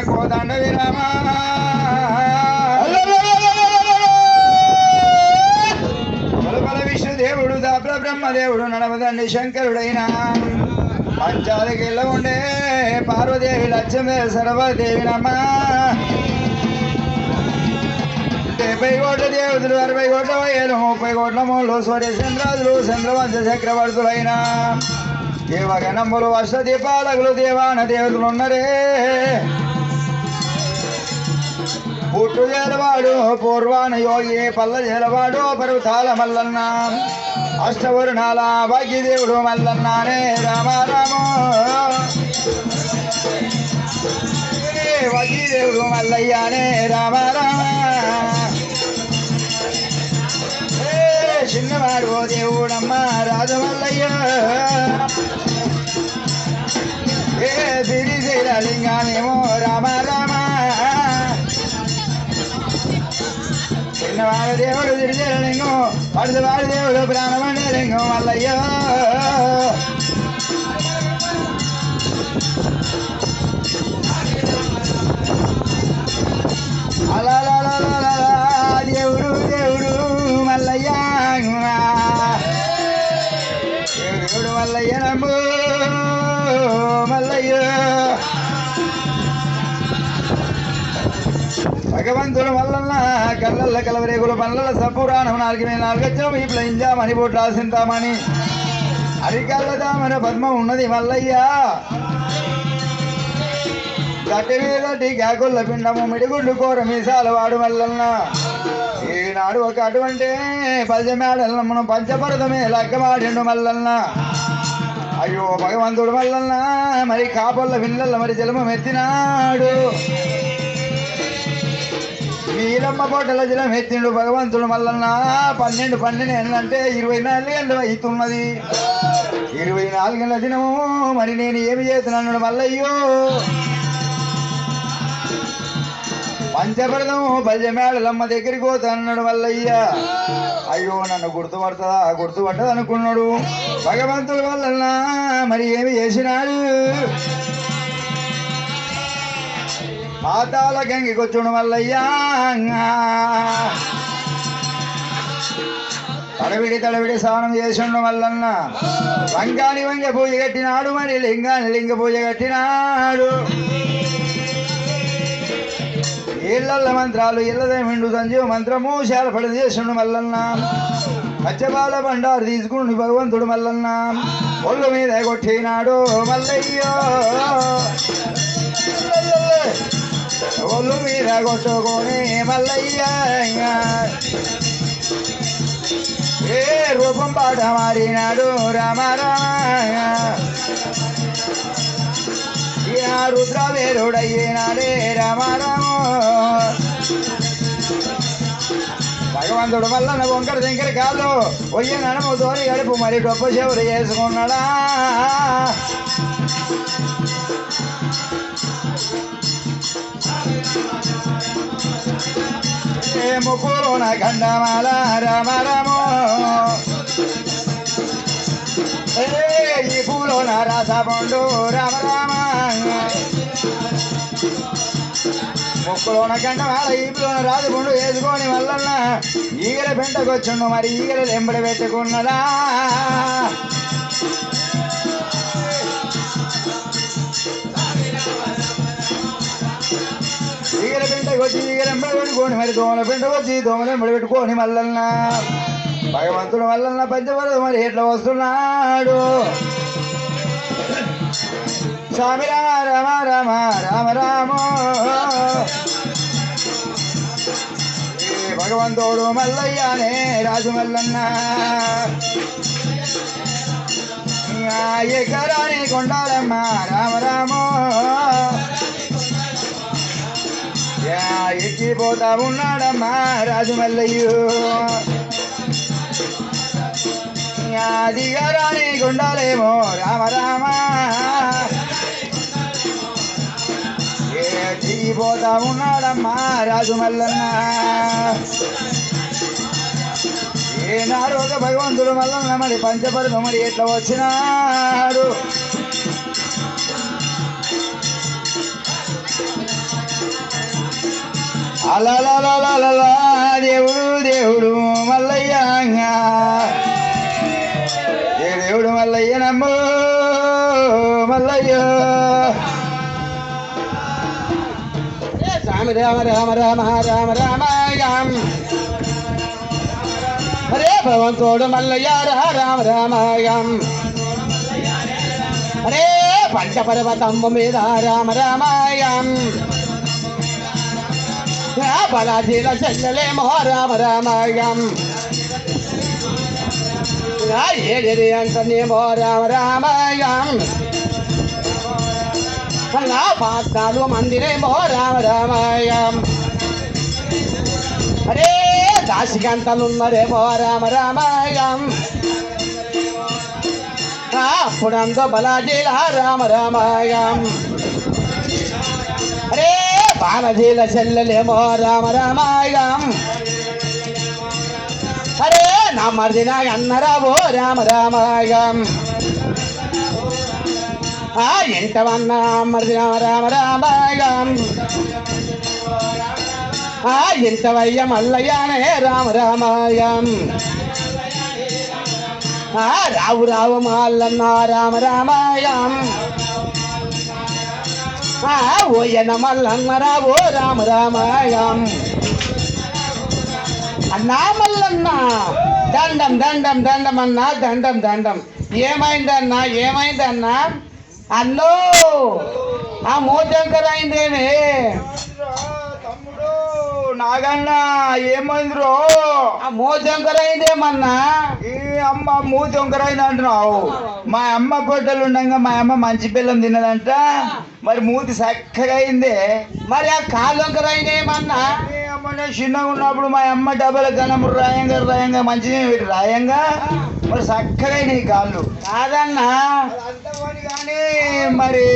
కోదండ విరామ కొలపల విష్ణుదేవుడు దాప్ర బ్రహ్మదేవుడు నడవదండి శంకరుడైన పంచాలకిళ్ళ ఉండే పార్వదేవి లక్ష్మీ సర్వదేవినమ్మ 70 కోట్ల దేవతలు 60 కోట్ల వయ్యలు 30 కోట్ల మూలు సూర్య చంద్రాదులు చంద్రవంశ చక్రవర్తులైన దేవగణములు అష్టదీపాలకులు దేవాన దేవతలు ఉన్నరే పుట్టు చేలవాడు పూర్వాన యోగి పల్ల చేలవాడు పర్వతాల మల్లన్న అష్టవరుణాల భాగ్యదేవుడు మల్లన్నానే రామారామో భాగ్యదేవుడు మల్లయ్యానే రామారామ చిన్నవాడు దేవుడమ్మ రాజమల్లయ్య ఏ శ్రీశైలలింగానేమో రామారామ చిన్నవాడు దేవుడు శ్రీశైలలింగం పడుతువాడు దేవుడు ప్రాణమండే లింగం మల్లయ్య అలా దేవుడు దేవుడు మల్లయ్య దేవుడు మల్లయ్య నమ్ము మల్లయ్య భగవంతుడు మల్లన్న కళ్ళల్ల కలవరేగులు పనుల సపురాణం 4 వచ్చాము ఇప్పుడు ఇంజామని పోటు రాసింతామని అరికల్లదామన పద్మం ఉన్నది మల్లయ్య గట్టి మీద టీకాకుల్ల పిండము మిడిగుడ్లు కూర మీసాల వాడు మల్లన్న ఈనాడు ఒక అటువంటి పద్యమేడలను పంచపరదమే లగ్గమాడిండు మల్లన్న అయ్యో భగవంతుడు మల్లన్న మరి కాపల్ల విన్నల్ల మరి జలము ఎత్తినాడు నీలమ్మ పొట్టల జలం ఎత్తిండు భగవంతుడు మల్లన్న 12 ఏంటంటే 24 గంటలు అవుతున్నది 24 గంటల దినము మరి నేను ఏమి చేస్తున్నాడు మల్లయ్యో పంచపరదము పద్యమేడలమ్మ దగ్గరికి పోతాన్నాడు మల్లయ్య అయ్యో నన్ను గుర్తుపట్టదు అనుకున్నాడు భగవంతుడు వల్ల మరి ఏమి చేసినాడు పాతాల గంగికొచ్చుడు మల్లయ్య తడవిడి స్నానం చేసిండు మల్లన్న లంగాని వంగ పూజ కట్టినాడు మరి లింగాని లింగ పూజ కట్టినాడు ఇళ్ళ మంత్రాలు ఇళ్ళదేమిండు సంజీవ మంత్రము శాలపడి చేసిండు మల్లన్న మత్స్యపాల బండారు తీసుకుండు భగవంతుడు మల్లన్న ఒళ్ళు మీద కొట్టినాడు మల్లయ్యో ఒళ్ళు మీద కొట్టుకొని మల్లయ్య ఏ రూపం పాట మారినాడు రామారామ రుద్రవేరుడయ్యేనాడే రామారామో భగవంతుడు మల్లన్న వంకర శంకర కాళ్ళు ఒయ్య నడము తోని గడుపు మరి గొప్ప చెవులు చేసుకున్నాడా ముక్కులోన గండమాల రామారామో ఈ పూలోన రాసపండు రామరామ ముక్కులోన గండమాల ఈ పూలోన రాజపండు వేసుకొని వల్లన్న ఈగల పెంటకొచ్చుండు మరి ఈగల ఎంబడి పెట్టుకున్నదా ఈగల పెంటకొచ్చి ఈగల ఎంబడి పెట్టుకొని మరి దోమల పెంటకొచ్చి దోమల ఎంబడి పెట్టుకొని మల్లన్న భగవంతుడు వల్ల పంచవరదు మరి ఎట్లా వస్తున్నాడు స్వామి రామ రామ రామ రామ భగవంతుడు మల్లయ్యనే రాజు మల్లన్న ఎకరాని కొండాలమ్మ రామ రామ ఎక్కిపోతా ఉన్నాడమ్మా రాజు మల్లయ్యు దిగరాని గుండాలేమో రామ రామ దిగిపోతా ఉన్నాడమ్మా రాజు మల్లన్న ఏనాడు ఒక భగవంతుడు మల్లన్న మరి పంచపరదు మరి ఎట్లా వచ్చినాడు అలా దేవుడు దేవుడు మల్లయ్య దేవుడు మల్లయ్య నమ్మో మల్లయ్య రామ రామ రామ రామ రామ రామాయం హరే భగవంతుడు మల్లయ్య రామ రామాయం హరే పంచపర్వతంబు మీద రామ రామాయం బలాజీల చెల్లెలేమో రామ రామాయం ఏడి అంటనేమో రామ రామాయం పాత్నాలు మందిరేమో రామ రామాయం అరే దాసిగంటలున్నరేమో రామ రామాయం అప్పుడంతో బలాజీల రామ రామాయం అరే బాలజీల చెల్లెలేమో రామ రామాయం అరే నా మరిదిన అన్నరావో రామ రామాయం ఎంతవన్న మరిదిన రామ రామాయం ఎంతవయ్య మల్లయ్యనే రామ రామాయం రావు రావు మల్లన్న రామ రామాయం ఓయన మల్లన్న రావు రామ రామాయం అన్నా మల్లన్న దండం దండం దండం అన్నా దండం దండం ఏమైందన్నా ఏమైందన్నా అన్నో ఆ మూజంకర అయిందేనే తమ్ముడు నాగన్న ఏమైందిరో ఆ మూజంకర అయిందేమన్నా ఈ అమ్మ మూజంకర అయింది అంటున్నావు మా అమ్మ పొట్టలు ఉండగా మా అమ్మ మంచి పిల్లం తిన్నదంట మరి మూతి చక్కగా అయింది మరి ఆ కాళ్ళొంకర అయిందేమన్నా అమ్మనే చిన్నగా ఉన్నప్పుడు మా అమ్మ డబ్బల గణము రాయంగా మంచిగా రాయంగా మరి చక్కగా అయినాయి కాళ్ళు కాదన్నా కానీ మరి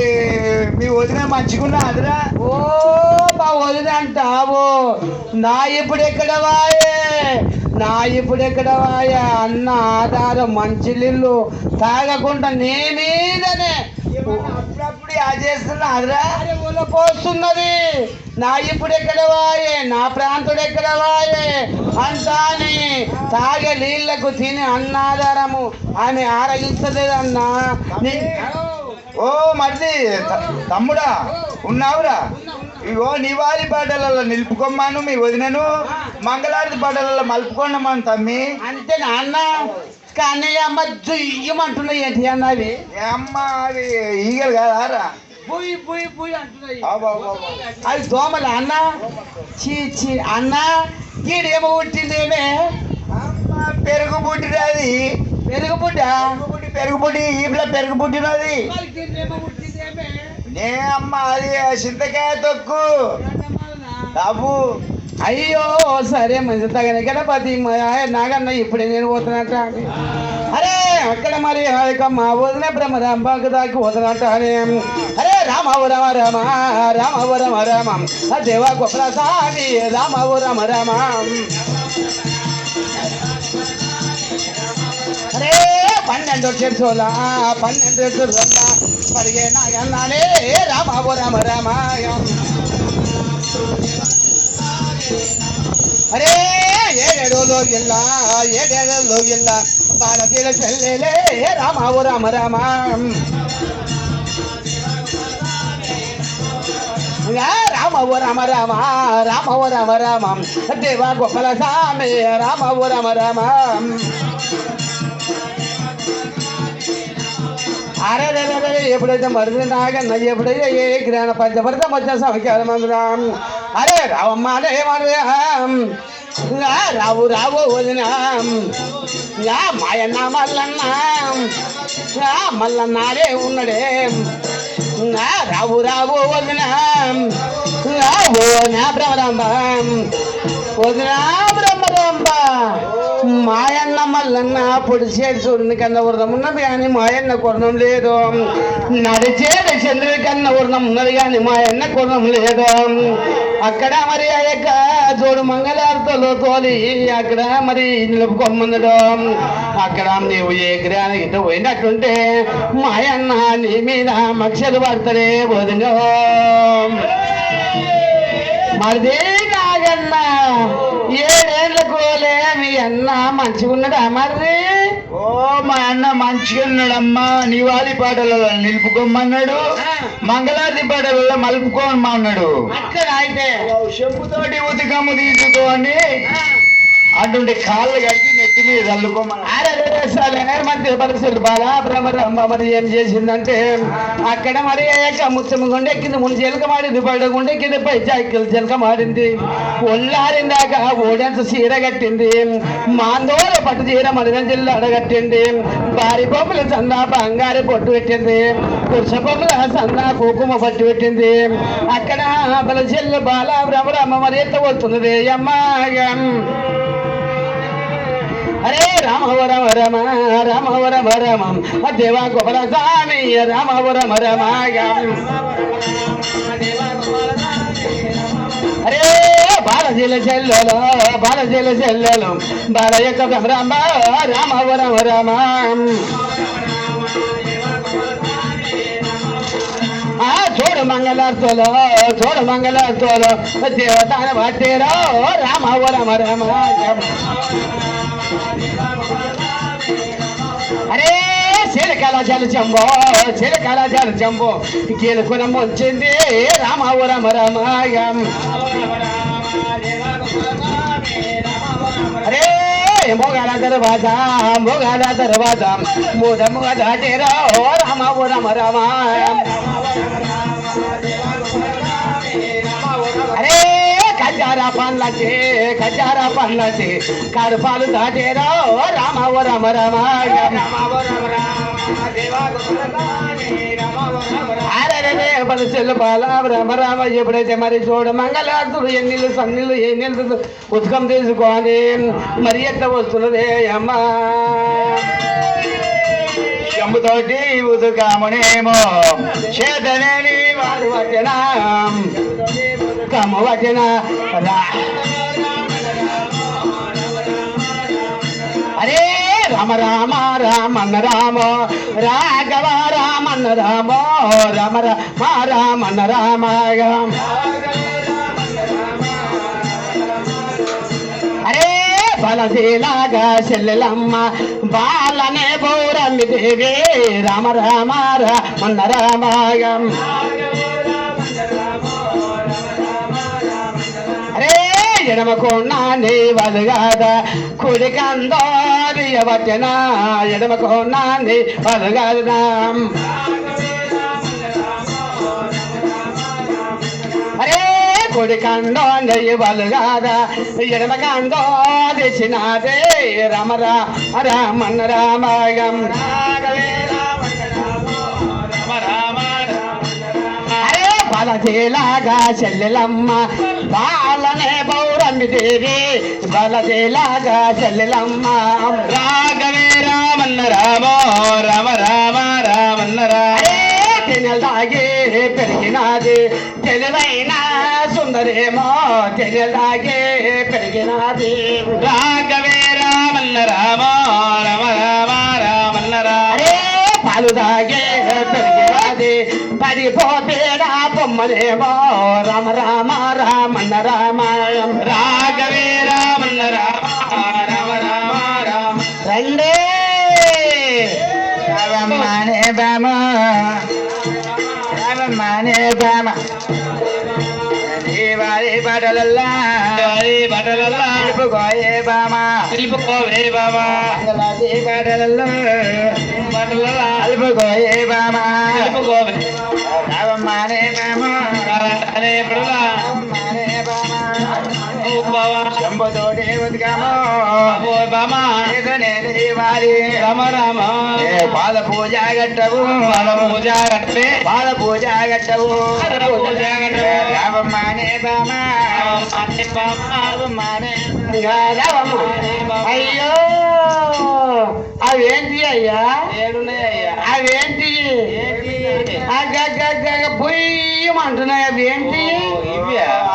మీ వదిన మంచిగున్నా అదిరా ఓ మా వదిన అంటావో నా ఇప్పుడు ఎక్కడ వాయే నా ఇప్పుడు ఎక్కడ వాయే అన్న ఆధారం మంచి నీళ్ళు తాగకుండా నీ మీదనే అప్పుడప్పుడు చేస్తున్నా అదిరా పోస్తున్నది నా ఇప్పుడు ఎక్కడ వాయే నా ప్రాంతుడు ఎక్కడ వాయే అంతాని తాగే నీళ్లకు తిని అన్నాధారము ఆమె ఆరగిస్తలేదన్నా ఓ మరిది తమ్ముడా ఉన్నావురా ఇగో నివాళి పాటలలో నిలుపుకోమ్మాను మీ వదినను మంగళారతి పాటలలో మలుపుకోండమ్మాను తమ్మి అంతే నాన్న కానీ అమ్మ జుయ్యమంటున్నాయి ఏంటి అన్నవి అమ్మ అవి ఈగలు కాదారా పోయి పోయి పోయి అంటున్నాయి అవి దోమలు అన్న చీ అన్న ఈడేమో పుట్టిందేమే పెరుగు పుట్టినది పెరుగు పుట్టి ఈపులో పెరుగు పుట్టినది నే అమ్మ అది చింతకాయ తొక్కు బాబు అయ్యో సరే మంచి తగిన గణపతి నాగన్న ఇప్పుడే నేను పోతున్నట్ట అరే అక్కడ మరి మా వదిన బ్రహ్మరాంబాకు దాకి వదలంట అరే రామవు రామ రామ రామవు రామ రామ దేవా గొప్పసాని రామవు రామ రామ అరే 12 చెట్ల 12 చెట్ల పరిగే నాగన్నానే రామవు రామ రామ అరే ఏడేడోలో గిల్ల భారతీయ చెల్లెలే రామావు రామ రామ రామవు రామ రామ రామవు రామ రామ దేవా గోపాల స్వామి రామవు రామ రామ అరే ఎప్పుడైతే మరిది నాగన్న ఎప్పుడైతే ఏ జ్ఞాన పంచభరితం వచ్చే సంఖ్యాల మందిరం అరే రావమ్మ అదే రావు రావు వదిన మాయన్న మల్లన్నాడే ఉన్నడే రావు రావు వదిన నా బ్రహ్మరాంబ వదిన బ్రహ్మరాంబ మాయన్న మల్లన్న పొడిచేది సూర్యుని కన్నా వర్ణం ఉన్నది కానీ మాయన్న కొరణం లేదు నడిచేది చంద్రుడి కన్నా వర్ణం ఉన్నది కానీ మాయన్న కొరణం లేదు అక్కడ మరి ఆ యొక్క జోడు మంగళారతలో తోలి అక్కడ మరి నిలుపుకోమన్నాడు అక్కడ నీవు ఏ గ్రహానికి ఇటు పోయినట్టుంటే మాయన్న నీ మీద మక్షలు పడతారే వదిన మరిదే నాగా అన్న 7 ఏళ్ళకోలే మీ అన్న మంచిగా ఉన్నాడా మరి? ఓ మా అన్న మంచిగా ఉన్నాడమ్మా. నివాళి పాటలలో నిలుపుకోమన్నాడు, మంగళారతి పాటలలో మలుపుకోమన్నాడు. అక్కడ అయితే చెంపుతోటి ఉతికమ్ము తీసుకొని అటువంటి కాళ్ళు కలిసి నెత్తి మీద చల్లుకోమన్నాడు. మధ్య పరిస్థితులు బాగా బ్రహ్మ మరి ఏం చేసిందంటే అక్కడ మరి ముచ్చమ్మ గుండె ఎక్కింది, ముందు చిలక మాడింది, బయట గుండె ఎక్కింది, పై చాకిలు చిలక మాడింది, ఒళ్ళారిందాక ఓడెంత చీర కట్టింది, మాందోల పట్టు చీర మడిన జిల్లా అడగట్టింది, భారీ బొమ్మల సన్న బంగారు పొట్టు పెట్టింది, పురుష బొమ్మల సన్న కుంకుమ పట్టు పెట్టింది. అక్కడ బల చెల్లి బాల బ్రహ్మ మరి ఎంత వస్తున్నది అమ్మా. అరే రామవరమ రమ రామవరమ రమం దేవా గోపల స్వామి రామవరమ రమ. అరే బాలజీల చెల్లెలు బాల యొక్క బ్రహ్మ రామవరమ రమ. చూడు మంగళార్తోలో దేవతాన పట్టేరో రామవరమ రమ. అరే చిలకల జల జంబో గెలుకున ముంచింది రామవరమ రమ. అరే మొగల దర్వాజా మూడముగ దాటేరా రామవరమ రమ. అరే కజారా పండ్లచి కడుపాలు దాటేరా రామవరమ రమ. అరే బలసెల్లు బాల బ్రహ్మ రామ. ఎప్పుడైతే మరి చూడ మంగళార్తులు ఎన్నిళ్ళు సన్నిళ్ళు ఎన్నిళ్ళు ఉత్కం తీసుకోని మరి ఎట్లా వస్తున్నదే అమ్మా. చెంబుతోటి ఉతుకామునేమో చేతనేని వాడు వట్టినా కమ్ము వట్టినా. అరే రామ రామ రామన్న రామ రాఘవ రామన్న రామ రామ రామ రామన్న రామ. అరే బలశీలాగా చెల్లెలమ్మ బాలనే బోరమ్మి దేవి రామ రామ రామన్న రామ. అరే ఎడమకోన్నాన్ని వలుగాద కుడికందో దియవచ్చన ఎడమకోన్నాన్ని వలుగాద. అరే కుడికందో వలుగాద ఎడమకందో దిశినాదే రమ రామన్న రామగం. అరే బలశీలాగా చెల్లెలమ్మ బాలనే బౌరమ్మి దేవి బలశీలాగా చెల్లెలమ్మ. రాఘవే రామన్న రామో రామ రామ రామన్న రామ. తెనలాగే పెరిగినది తెలివైన సుందరేమో తెనలాగే పెరిగినది. రాఘవే రామన్న రామో రామ రామ రామన్న రామ. అరే పాలు దాగే పెరిగినది పడిపోతేడా బొమ్మలేమో రామ రామ రామన్న రామ. రాఘవే రామన్న రామ రామ రామ రామ. రండే రామమ్మనే బామ రామమ్మనే బామ. దీవారి బటలల్లా నిలుపుకోయే బామ నిలుపుకోవే బామ. బటలల్లో నిలుపుకోయే బామ నిలుపుకోవే. రామమ్మనే బామ శంభుతోటి ఉతికాము రామ రామ. పాద పూజ గట్టవు పాద పూజ గట్టవు రామమ్మనే బామ. అయ్యో అవేంటి అయ్యా? అవేంటి బుయ్యమంటున్నాయి? అవేంటి?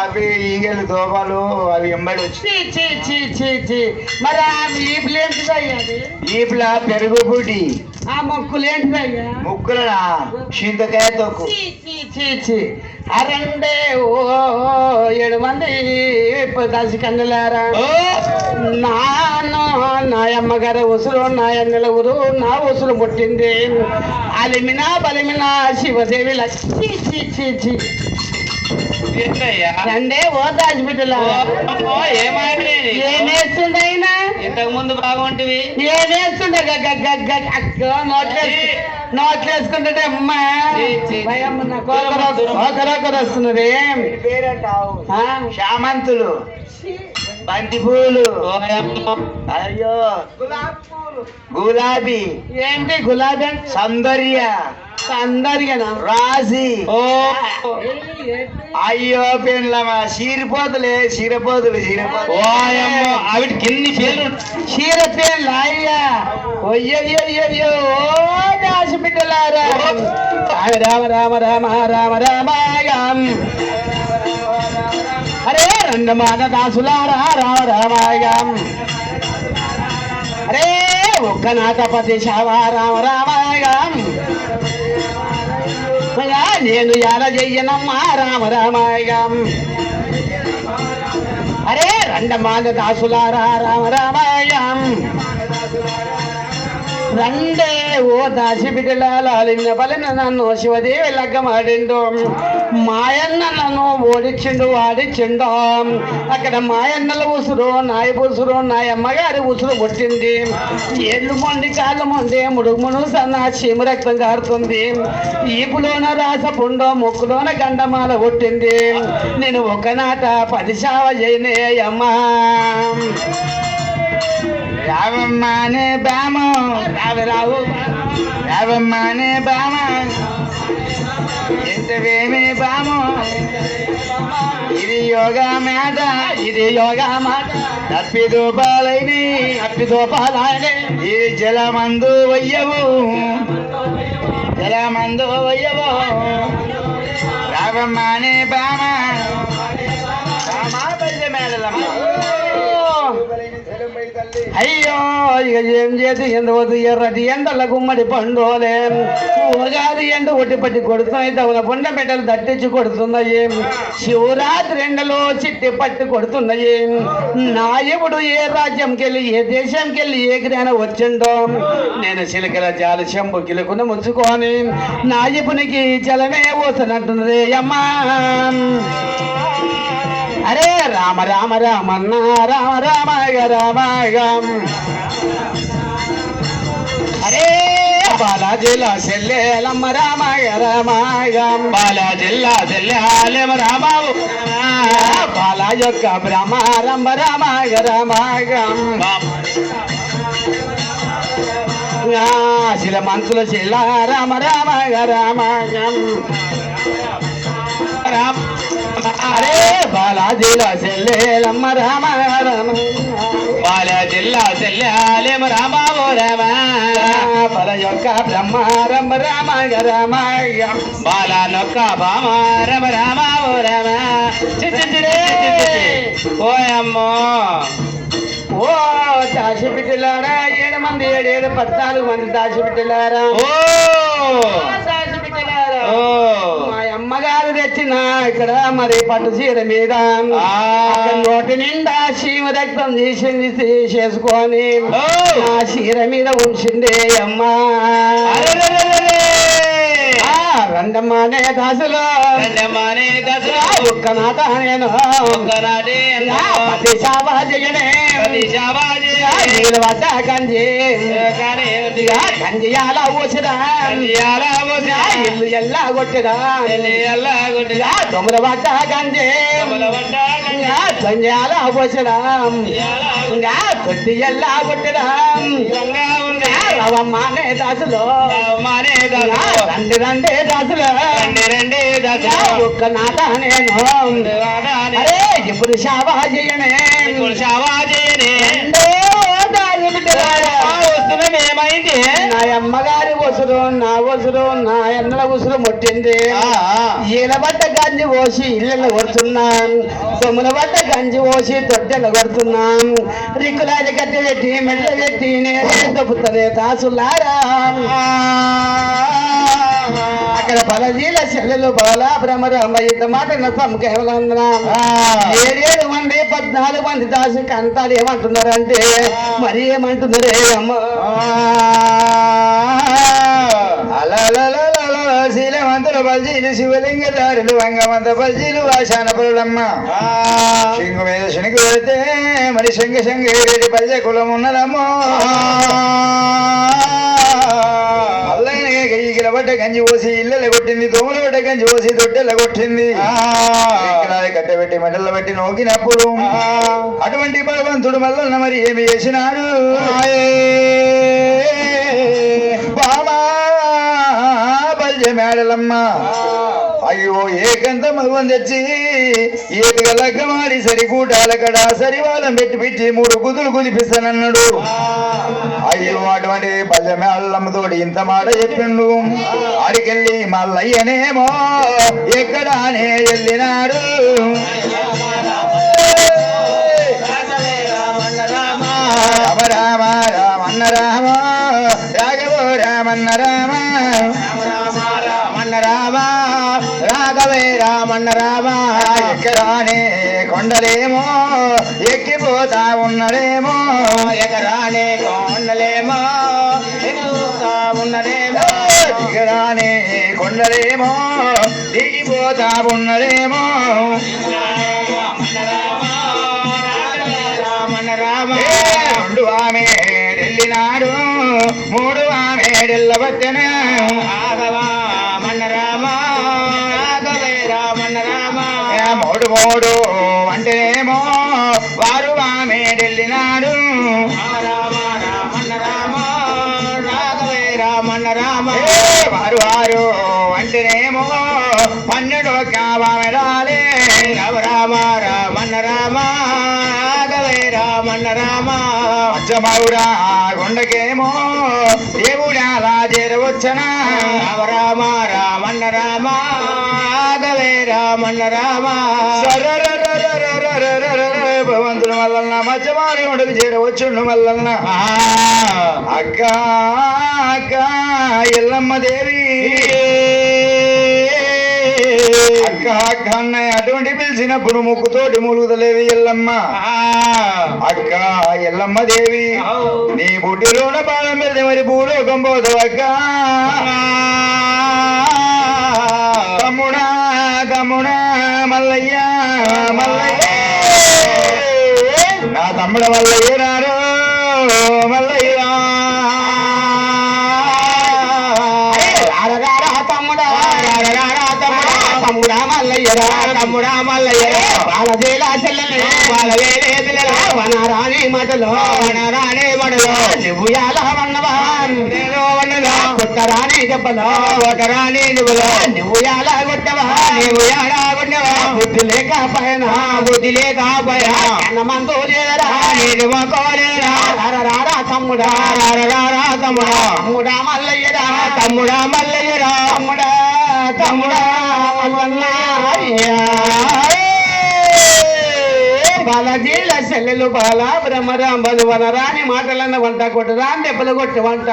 అవి ఈగలు దోమలు అవి ఎంబడి వచ్చి మరి ఆ ఈపులు ఏంటిది అయ్యా? ఈపుల పెరుగు పుడి ఆ మొక్కులు ఏంటిదయ్యా? ముక్కులనా చింతకాయ తొక్కు. చీ అరండే ఓ 7 మంది దశ కన్నులారా, నా అమ్మగారు ఉసురు, నా ఎన్నెల ఊరు, నా ఉసురు పుట్టింది. అలిమినా బలిమినా శివదేవి లక్ష్మి. రండే ఓ దాచిపెట్టలా. ఏమేస్తుంది అయినా? ఇంతకు ముందు బాగుంటివి. ఏమేస్తుండే నోట్లేసుకుంటే అమ్మా ఒకరొకరు వస్తున్నది. పేరంటావు ఆ? శామంతులు, బంతి పూలు, అయ్యో గులాబీ, ఏంటి గులాబీ అంటే? సౌందర్య, అందరికనా? రాజీ. ఓ అయ్యో పెండ్లమా చీరిపోతులే, చీరపోతులు చీరపోతులు. ఓయమ్మో ఆవిడ కిన్ని పేర్లు. చీర పేర్లు అయ్యా. ఒయ్యో దాసి బిడ్డలారా, రామ రామ రామ రామ రామాయం. అరే రెండు మాన దాసులారా రామ రామాయం. అరే ఒక్క నాటపతి శావా రామ రామాయం. నేను ఎలా చెయ్యనమ్మా రామ రామాయం. అరే రెండమాన దాసులారా రామ రామాయం. రండే ఓ దాసి బిడ్డలాలిన బలిన నన్ను శివదేవి లగ్గమాడిండు. మాయన్న నన్ను ఓడిచ్చిండు వాడిచ్చిండు. అక్కడ మాయన్నల ఉసురు, నాయ ఉసురు, నా అమ్మగారి ఉసురు పుట్టింది. ఏళ్ళు మొండి కాళ్ళు మొండి ముడుగుముడు సన్న చీమ రక్తం కారుతుంది. ఈపులోన రాసపుండో ముక్కులోన గండమాల పుట్టింది. నేను ఒకనాట 10 శావ చేయనే అమ్మా. రావమ్మానే బామ, రావు రావమ్మానే బామ, ఎంతవేమే బామ, ఇది యోగా మేట, ఇది యోగా మాట. తప్పిదూపాలైని అప్పిదోపాలాయనే ఇది జలమందు వయ్యవు, జలమందు వయ్యవు. రావమ్మానే బామ, అయ్యో ఇక ఏం చేసి ఎందుకు ఎర్రటి ఎండల గుమ్మడి పండులే. ఉగాది ఎండ ఒట్టి పట్టి కొడుతున్నాయి. దవల పొండ బిడ్డలు దట్టించి కొడుతున్నాయి. శివరాత్రి ఎండలో చిట్టి పట్టి కొడుతున్నాయి. నాయకుడు ఏ రాజ్యంకి వెళ్ళి ఏ దేశంకి వెళ్ళి ఏ జ్ఞానం వచ్చిండో నేను చిలకల జాలి చెంపు గిలుకుని ముంచుకొని నాయకునికి జలమే పోతున్నట్టున్నది అమ్మా. అరే రామ రామ రామన్న రామ రామాయ రామాయ. అరే బాలాజిల్లా సెల్లేలమ్మ రామాయ రామాయ. బాలాజిల్లా సెల్లాలేమ రామావు. బాలా యొక్క బ్రహ్మారంభ రామాయ రామాయ. శిల మంతుల శిల రామ రామాయ రామాయ. అరే బాలాజిల్లా సెల్లేలమ్మ రామాయ రామాయ. బాలాజిల్లా సెల్లాలేమ రామావు రామా. బల యొక్క బ్రహ్మారంభ రామాయ రామాయ. బాలా నొక్క బామారమ రామావు రామా. ఓయమ్మో ఓ దాసి బిడ్డలారా 7 మంది 7 14 మంది దాసి బిడ్డలారా. ఓ దాసి బిడ్డలారా, ఓ మా అమ్మగారు తెచ్చిన ఇక్కడ మరి పట్టు చీర మీద అక్కడ నోటి నిండా చీమ రక్తం చేసుకొని ఓ. ఆ చీర మీద ఉంచింది అమ్మా. రండమ్మానే దాసులో రండమ్మానే దసరా ఒక్క నాట నేను ఒక్కనాడే పతి శావా జగనే శాబాజీ నీళ్ళు పడ్డ కంజి కానీ కంజి అలా పోసిరా ఎలా పోసా ఇల్లు ఎల్లా కొట్టిరా ఎలా కొట్టిగా తొమ్మిది పడ్డ కంజి కంజి అలా పోసిరా కొట్టి ఎల్లా కొట్టిరా రవమ్మానే దాసులో మానే రండి రండి దాసులో రెండే దసరా ఒక్క నాట నేను అరే ఇప్పుడు శావా చేయనే శాబాజీ రెండో దారి వస్తున్నాం ఏమైంది నా అమ్మగారి ఉసురు నా ఉసురు నా ఎన్నెల ఉసురు ముట్టింది ఈల బట్ట గంజి పోసి ఇళ్ళ కొడుతున్నాం తొమ్ముల బట్ట గంజి పోసి తొట్టెల కొడుతున్నాం రిక్కులాది కట్టి పెట్టి మెళ్ళ పెట్టి నేనే దొబ్బుతుంది తాసులారా అక్కడ బలజీల చెల్లెలు బాల భ్రమరమ్మ ఇంత మాట నష్టం కేవలం ఏడేడు మంది 14 మంది దాసి కంతాలు ఏమంటున్నారంటే మరి ఏమంటున్నారే అమ్మ శీలవంతుల బల్జీలు శివలింగదారులు వంగవంత బల్జీలు వాశాన పరులమ్మ శంగు మీద శనికి పెడితే మరి శంగేరెడ్డి బల్జ కులం ఉన్నదమ్మో ఈగిల పడ్డ గంజి పోసి ఇళ్ళ కొట్టింది దోమల పడ్డ గంజి పోసి దొడ్డెల కొట్టింది కట్టబెట్టి మెడల్లో పెట్టి నోకినప్పుడు అటువంటి బలవంతుడు మల్లన్న మరి ఏమి చేసినాడు బామా బల్జ మేడలమ్మ అయ్యో ఏకంత మగవం తెచ్చి ఏకగా లగ్గమాడి సరికూటాల కడ సరివాలం పెట్టి 3 గుదులు కుదిపిస్తానన్నాడు అయ్యో అటువంటి బల్జ మేడలమ్మతోటి ఇంత మాట చెప్పిండు ఆడికెళ్ళి మల్లయ్యనేమో ఎక్కడానే వెళ్ళినాడు రామ రామ రామన్న రామ రాఘవో రామన్న రామ రామ రాఘవే రామన్న రామ ఎక్కరానే కొండలేమో ఎక్కిపోతా ఉన్నడేమో ఎకరానే కొండలేమో ఎగుతా ఉన్నడేమో దిగరానే కొండలేమో దిగిపోతా ఉన్నడేమో రెండు ఆమె వెళ్ళినాడు 3 ఆమె వెళ్ళవచ్చన మూడు అంటేనేమో వారు ఆమె వెళ్ళినాడు వారు అంటేనేమో 12 కావామెడాలే రామ రామన్న రామ రామన్న రామ అచ్చమౌరా గుండకేమో దేవుడాలా చేరవచ్చనా రామ రామన్న రామ రామన్న రామ భగవంతుడు మల్లన్న మచ్చమారి ఉండకు చేరవచ్చుండు మల్లన్న అక్క అక్క ఎల్లమ్మ దేవి అక్క అక్క అన్నయ్య అటువంటి పిలిచినప్పుడు ముక్కుతోటి మూలుగుతలేవి ఎల్లమ్మ అక్క ఎల్లమ్మ దేవి నీ బుడ్డిలోన బాణం పెడితే మరి భూలోకం పోతావు అక్క తమ్ముడా తమ్ముడా మల్లయ్య మల్లయ్య నా తమ్ముడ మల్లయ్య రారు మల్లయ్య తమ్ముడా తమ్ముడా మల్లయ్యరా తమ్ముడా మల్లయ్యరా బాలదేలా చెల్లెలు బాలవేలే పిల్లల వనరాని మటలో వనరాని మడలో నువ్వు ఎలా వన్నవా నేను వన్నగా కొట్టరాని దెబ్బలో కొట్టరాని నువ్వులో నువ్వు ఎలా కొట్టవా నువ్వు ఎలా కొట్టవా బుద్ధి లేకపోయినా బుద్ధి లేకపోయా అన్నమంతో లేదరా నేను కోలేరా రారా తమ్ముడా రారా తమ్ముడా తమ్ముడా మల్లయ్యరా తమ్ముడా మల్లయ్యరా తమ్ముడా తమ్ముడా బాలజీల చెల్లెలు బాల బ్రహ్మరాంబలు వనరాని మాటలన్న వంట కొట్టరా దెబ్బలు కొట్టి వంట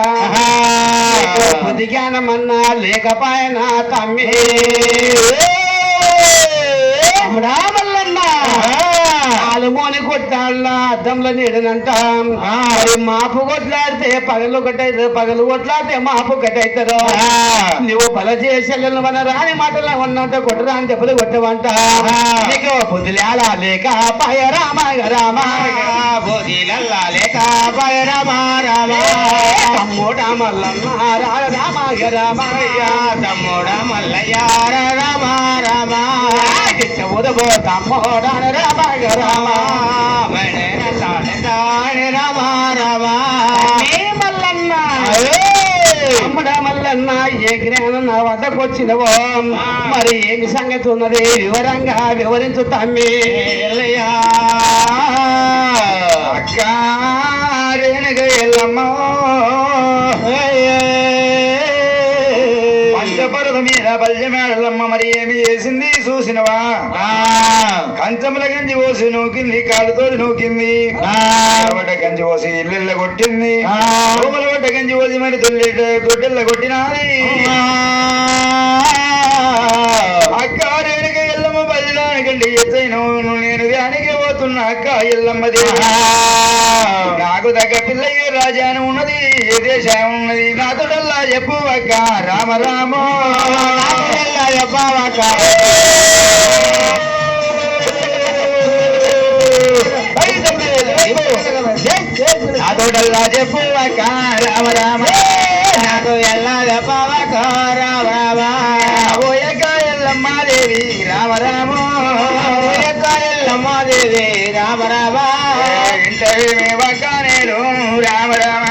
బుద్ధి జ్ఞానమన్నా లేకపోయినా తమ్మి తమ్ముడా మల్లన్న ఆలుమోని కొట్టాళ్ళ అద్దంలో నీడనంట మరి మాపు కొట్లాడితే పగలు ఒకటైతే పగలు కొట్లాడితే మాపు ఒకటైతారు నువ్వు బల చేసేళ్ళను మన రాని మాటలు ఉన్నంత కొట్టరా అని దెబ్బలు కొట్టవంట నీకు బుద్ధిలేలా లేక పాయ రామ రామ బుద్ధిలల్లా లేక పాయ రామ రామ తమ్ముడా మల్లన్న రామ రామ తమ్ముడా మల్లయ్య రామ రామ ఉదబో తమ్ముడా రామ రామ రామ రామ మల్లన్న తమ్ముడా మల్లన్న ఏ జ్ఞానం నా వద్దకు వచ్చినవో మరి ఏమి సంగతి ఉన్నది వివరంగా వివరించు తమ్మి అక్క వెనుక ఎల్లమ్మ పంచపరద మీద బల్యమేడలమ్మ మరి ఏమి చేసింది చూసినవా కంచముల గంజి పోసి నూకింది కాళ్ళతో నూకింది పడ్డ గంజి పోసి ఇళ్ళ కొట్టింది రూమల పడ్డ గంజి పోసి మరి తొట్టెల్ల కొట్టినాది అక్క రేణుక ఎల్లమ్మ బలిదానికండి ఎత్తైన నేను దానికి పోతున్నా అక్క ఎల్లమ్మ దేవి నాకు దగ్గర పిల్లయ్య రాజాను ఉన్నది ఏ దేశం ఉన్నది నాతోడల్లా చెప్పు అక్క రామ రామ చెప్పావక్క నాతోడల్లా చెప్పు అక్క రామ రామ నాకు ఎల్లా చెప్పావక్క రామ రామ ఓయక్క ఎల్లమ్మ దేవి రామ రామ ఓయక్క ఎల్లమ్మ దేవి రామ రామ ఇంటర్వ్యూ వక్క నేను రామ రామ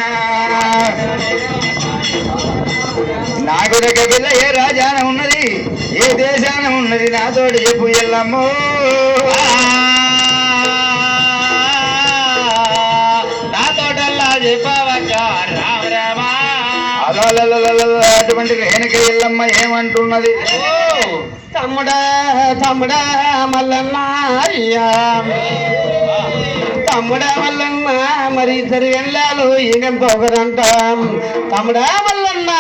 నాకు దగ్గర పిల్ల ఏ రాజాన ఉన్నది ఏ దేశాన ఉన్నది నాతోటి చెప్పు ఎల్లమ్మో నాతోటల్లా చెప్పవక్క రామ రామ అటువంటి రేణుక ఎల్లమ్మ ఏమంటున్నది తమ్ముడా తమ్ముడా మల్లన్న అయ్యా తమ్ముడా మల్లన్న మరి ఇద్దరు వెళ్ళాలు ఈయన ఒకరంట తమ్ముడా మల్లన్న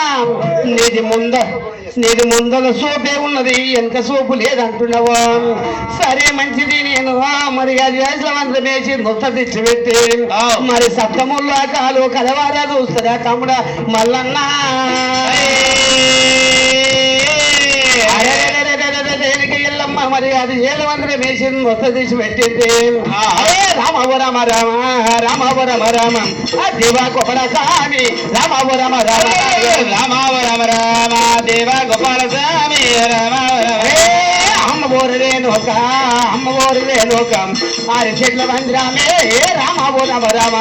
నీది ముందల సోపే ఉన్నది వెనక సోపు లేదంటున్నావు సరే మంచిది నేను మరి అది వేసవంతం వేసి నొత్త తెచ్చిపెట్టి మరి సప్తముల్లో కాలు కలవారా చూస్తారా తమ్ముడా మల్లన్న ఎల్లమ్మ మరి అది ఏలవందరం వేసి మొత్తం తీసి పెట్టింది రామో రామ రామ రామో రామ రామ దేవా గోపాల స్వామి రామో రామ రామ రామావ రామ రామ దేవ గోపాల స్వామి రామావ రామ అమ్మబోరు రేణుక ఆరి చెట్ల మందిరామే రామో రామ రామ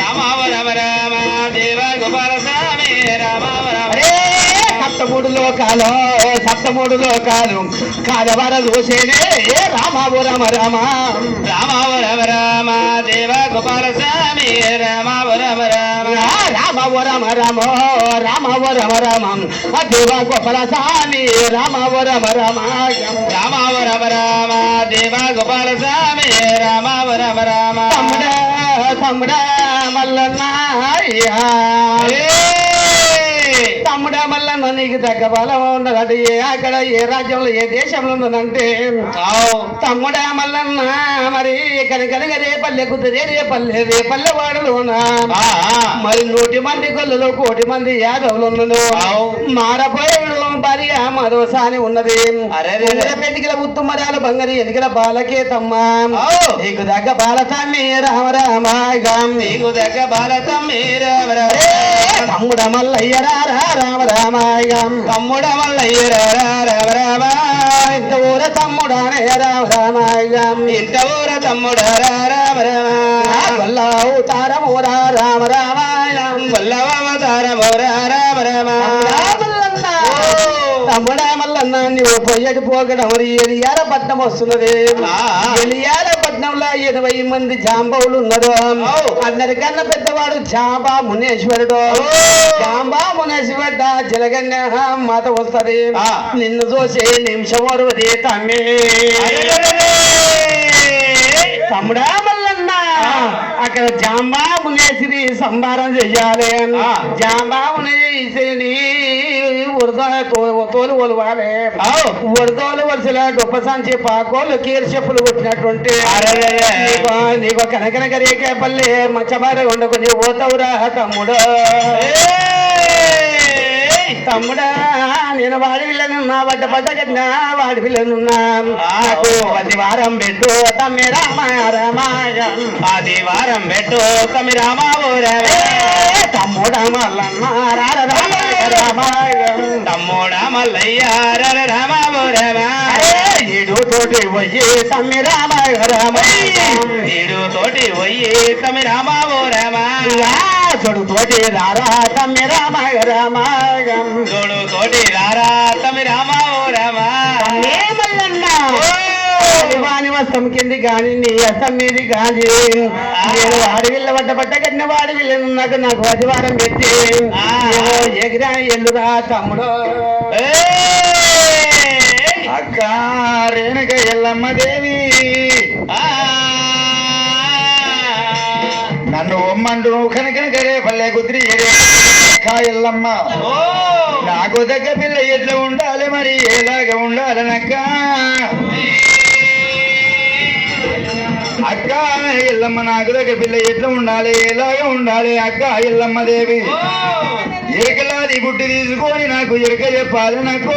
రామావ రామ రామ దేవ గోపాల స్వామి రామావ రామ సప్తమూడు లోకాలు కాలవర చూసేనే రామో రామ రామ రామావ రామ రామ దేవ గోపాల స్వామి రామావ రామ రామ రామో రామ రామ దేవ గోపాల స్వామి రామో రామ రామ రామావ రామ రామ దేవ గోపాల స్వామి రామావ రామ రామ తమ్ముడా మల్లన్న తమ్ముడా మల్లన్న నీకు తగ్గ బలం ఉన్నదంటే అక్కడ ఏ రాజ్యంలో ఏ దేశంలో ఉన్నదంటే తమ్ముడా మల్లన్న మరి కనుక రేపల్లె కుదిరే రేపల్లె వాడలోనా మరి 100 మంది గొల్లలో 1 కోటి మంది యాదవులు ఉన్నాడు మారపోయాడు భార్య మరోసాని ఉన్నది పెంటికల ఉత్తుమరాలు బంగారు ఎనికల బాలకే తమ్మ నీకు దగ్గ బాలతమ్మి రామ రామ నీకు దగ్గ బాలతమ్మి రామ రామ తమ్ముడ మల్లయ్య రామ రామ తమ్ముడ మల్లయ్య రామ రామ ఇంత ఊర తమ్ముడానే రామ రామ ఇంత ఊర తమ్ముడ రామ రామ వల్లవతారమోరా రామ రామ వల్లవతారమోరా రామ రామ తమ్ముడా మల్లన్న నువ్వు పొయ్యటి పోగడం ఎలియాల పట్నం వస్తున్నది ఎలియాల పట్నంలో 80 మంది జాంబవులు ఉన్నారు అందరికన్నా పెద్దవాడు జాంబా మునేశ్వరుడు జాంబా మునేశ్వరుడ జలగన్న మాత వస్తుంది నిన్ను చూసి నిమిషం వరువది తమ్మి తమ్ముడా మల్లన్న అక్కడ జాంబా మునేసిని సంబారం చెయ్యాలి జాంబా మునేసిని తోలు ఒలవాలి వరదోలు వరుసల గొప్ప సంచి పాకోలు కీరు చెప్పులు కొట్టినటువంటి నీకు కనకనక రేఖ పల్లె మచ్చబార ఉండకొని పోతావురా తమ్ముడు తమ్ముడా నేను వాడి పిల్లనున్నా పడ్డ కన్నా వాడి పిల్లనున్నా వారం పెట్టు తమ్మి రామ రామాయ 10 వారం పెట్టు తమ్మి రామ తమ్ముడా మల్లన్న రామాయ తమ్ముడా మల్లయ్య రామ రామ ఏడు తోటి పోయి తమ్మి రామ ఏడు తోటి పోయి తమ్మి రామ రామ తొడు తోటి రారా తమ్మి రామ తోడు తోటి రారా తమ్మి రామ రామ మల్లన్న వస్తం కింది కాని నీ అస్తం మీది కాని నేను వాడివిల్ల పట్ట కట్టిన వాడివిల్లను నాకు అధివారం పెట్టి ఎగిరా ఎల్లురా తమ్ముడు. అక్క రేణుక ఎల్లమ్మ దేవి నన్ను ఒమ్మంటు కనకనకరే పల్లె కుదిరి అక్క ఎల్లమ్మ నాకు దగ్గర పిల్ల ఎట్లా ఉండాలి మరి ఎలాగ ఉండాలనక్క అక్క ఎల్లమ్మ నాకు దగ్గర పిల్ల ఎట్లా ఉండాలి ఎలాగ ఉండాలి అక్క ఎల్లమ్మ దేవి ఎరకలాది బుట్టి తీసుకొని నాకు ఎరక చెప్పాలి నాకు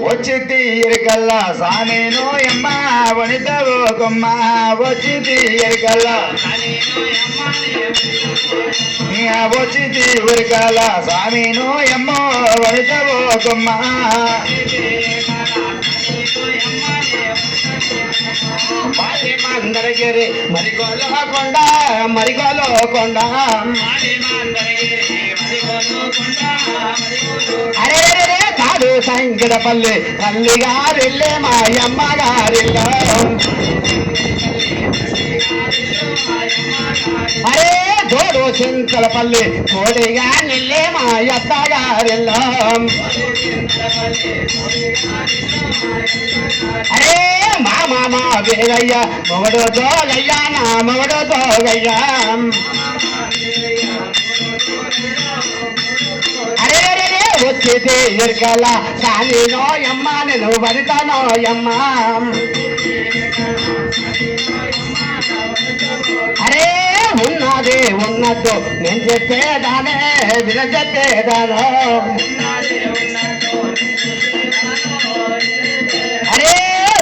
వచ్చింది ఎరకల్లా సానేనో ఎమ్మ వనితవో కొమ్మ వచ్చింది ఎరకల్లా వచ్చింది ఎరకల సామీనో ఎమ్మో వనితవో కొమ్మ మందరగిరి మరిగోలో కొండ మరిగోలో కొండ అరే కాడు సంకటపల్లి పల్లి గారిల్లే మాయమ్మ గారిల్లో అరే జోడు చింతలపల్లి కోడిగా నిల్లే మాయత్త గారిల్లో అరే మా మామ వేరయ్య మొగడు తోగయ్యా నా మొగడు తోగయ్యా అరే వచ్చేది ఎరకల కానీ నోయమ్మ నేను వరితా నోయమ్మ అరే ఉన్నది ఉన్నట్టు నేను చెప్పేదానే వినచెప్పేదాను అరే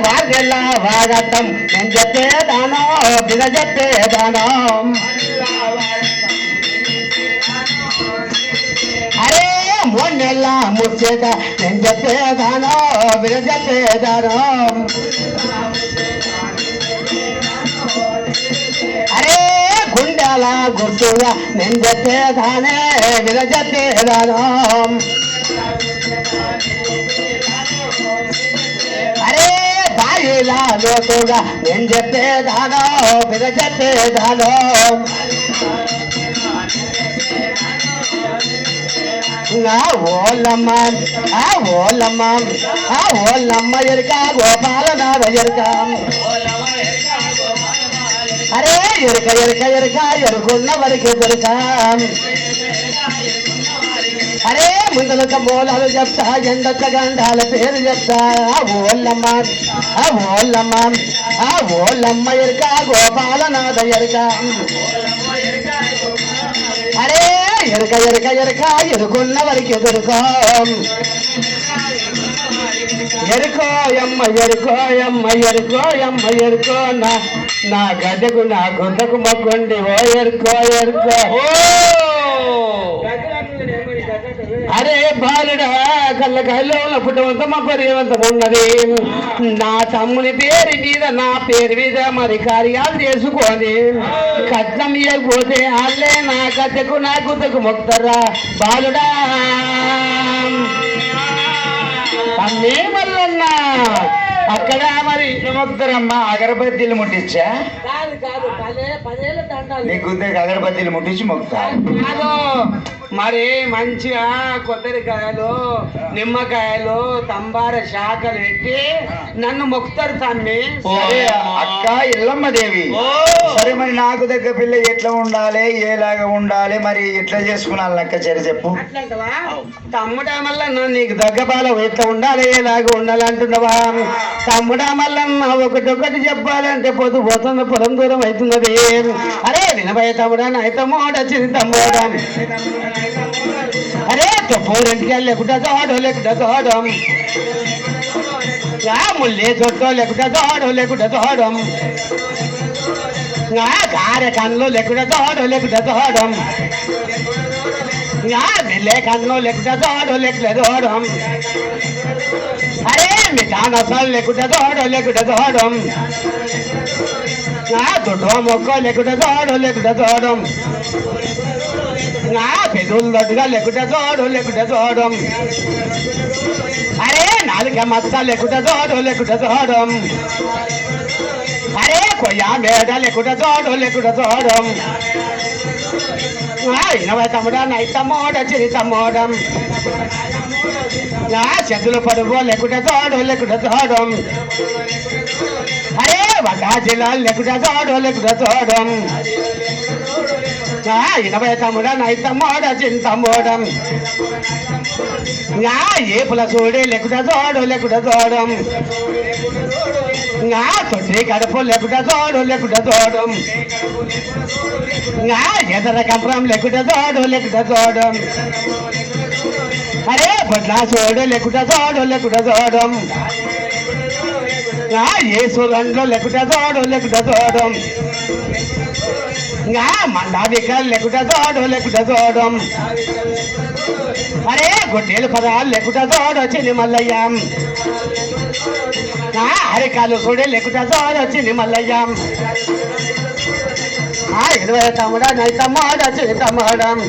వాగెల్లా వాగటం నేను చెప్పేదాను వినచెప్పేదాను అరే మొన్నెల్ల ముచ్చేట నేను చెప్పేదాను వినచెప్పేదాను అరే గుండెల గుర్తుగా నేను చెప్పేదానే వినచెప్పేదాను అరే దాయిలా లోతుగా నేను చెప్పేదాను వినచెప్పేదాను ఓలమ్మ ఓలమ్మ ఓలమ్మ ఎరుక గోపాలనాథ ఎరుక అరే ఎరుక ఎరుక ఎరుక ఎరుకున్న వరకు దొరక అరే ముందలక మూలాలు చెప్తా ఎండొక్క గండాల పేరు చెప్తా ఓలమ్మ ఓలమ్మ ఓలమ్మ ఎరుక గోపాలనాథ ఎరుక అరే ఎరుక ఎరుక ఎరుక ఎరుకున్న వరకు ఎదురుకో ఎరుకో ఎమ్మ ఎరుకో ఎమ్మ ఎరుకో ఎమ్మ ఎరుకో నా గడ్డకు నా గుద్దకు మొక్కండి ఓ ఎరుకో ఎరుకో అరే బాలుడా కళ్ళ కళ్ళలో పుట్టవంతమ్మ పర్యవంతం ఉన్నది నా తమ్ముని పేరు మీద నా పేరు మీద మరి కార్యాలు చేసుకొని కట్నం ఇవ్వకపోతే వాళ్ళే నా గద్దకు నా గుద్దకు మొక్కుతారా బాలుడా అన్నీ మళ్ళన్నా అక్కడ మరి మొక్కుతారమ్మా అగరబత్తీలు ముట్టించా నీ గుద్దకి అగరబత్తీలు ముట్టించి మొక్కుతారు మరి మంచిగా కొబ్బరికాయలు నిమ్మకాయలు తంబార శాఖలు పెట్టి నన్ను మొక్కుతారు తమ్మి అక్క ఇల్లమ్మ దేవి సరే మరి నాకు దగ్గర పిల్ల ఎట్లా ఉండాలి ఏలాగా ఉండాలి మరి ఎట్లా చేసుకున్నాను అక్క చెరి చెప్పు తమ్ముడా మల్లన్న నీకు దగ్గపాల ఎట్లా ఉండాలి ఏలాగా ఉండాలి అంటున్నావా తమ్ముడా మల్లన్న ఒకటొకటి చెప్పాలంటే పొద్దు పోతుంది పొలం దూరం అవుతున్నది అరే వినబోయే తమ్ముడా నా తమ్ముడు వచ్చింది తమ్ముడా అరే తోరింటికి లేకుండా తోడు లేకుండా తోడం ముల్లే చుట్టూ లేకుండా తోడు లేకుండా తోడం కారె కన్ను లేకుండా తోడు లేకుండా తోడం మెల్లే కన్ను లేకుండా తోడు లేకుండా తోడం అరే మీ కానసాలు లేకుండా తోడు లేకుండా తోడం దుడ్డు మొక్క లేకుండా తోడు లేకుండా తోడం పెదవులు దొడ్డుగా లేకుండా తోడు లేకుండా తోడం అరే నాలుగు ఇక మచ్చ లేకుట జోడు లేకుట జోడం అరే కొయ్యా మేడ లేకుట జోడు లేకుట జోడం ఇనవై తమ్ముడా నై తమ్మోడ చిరి తమ్మోడం చేతులు పడుగో లేకుట జోడు లేకుట జోడం అరే వడ్డా జిల్లా లేకుట జోడు లేకుట జోడం ఇనవై తమ్ముడా నై తమ్మోడ చిరి తమ్మోడం ఏపుల చూడే లేకుట జోడు లేకుట జోడం తొట్టి కడుపు లేకుట జోడు లేకుట జోడం ఎదర కంపరం లేకుట జోడు లేకుట జోడం అరే బొడ్లా చూడు లేకుట జోడు లేకుట జోడం ఏసు రండ్లో లేకుట జోడు లేకుట జోడం మండావిక లేకుట జోడు లేకుట జోడం అరే గొడ్డేలు పదాలు లేకుట జోడు వచ్చింది మల్లయ్య అరికాలు చూడే లేకుట జోడు వచ్చింది మల్లయ్య ఇరవై తమ్ముడా నై తమ్ముడ చిన్న తమ్ముడం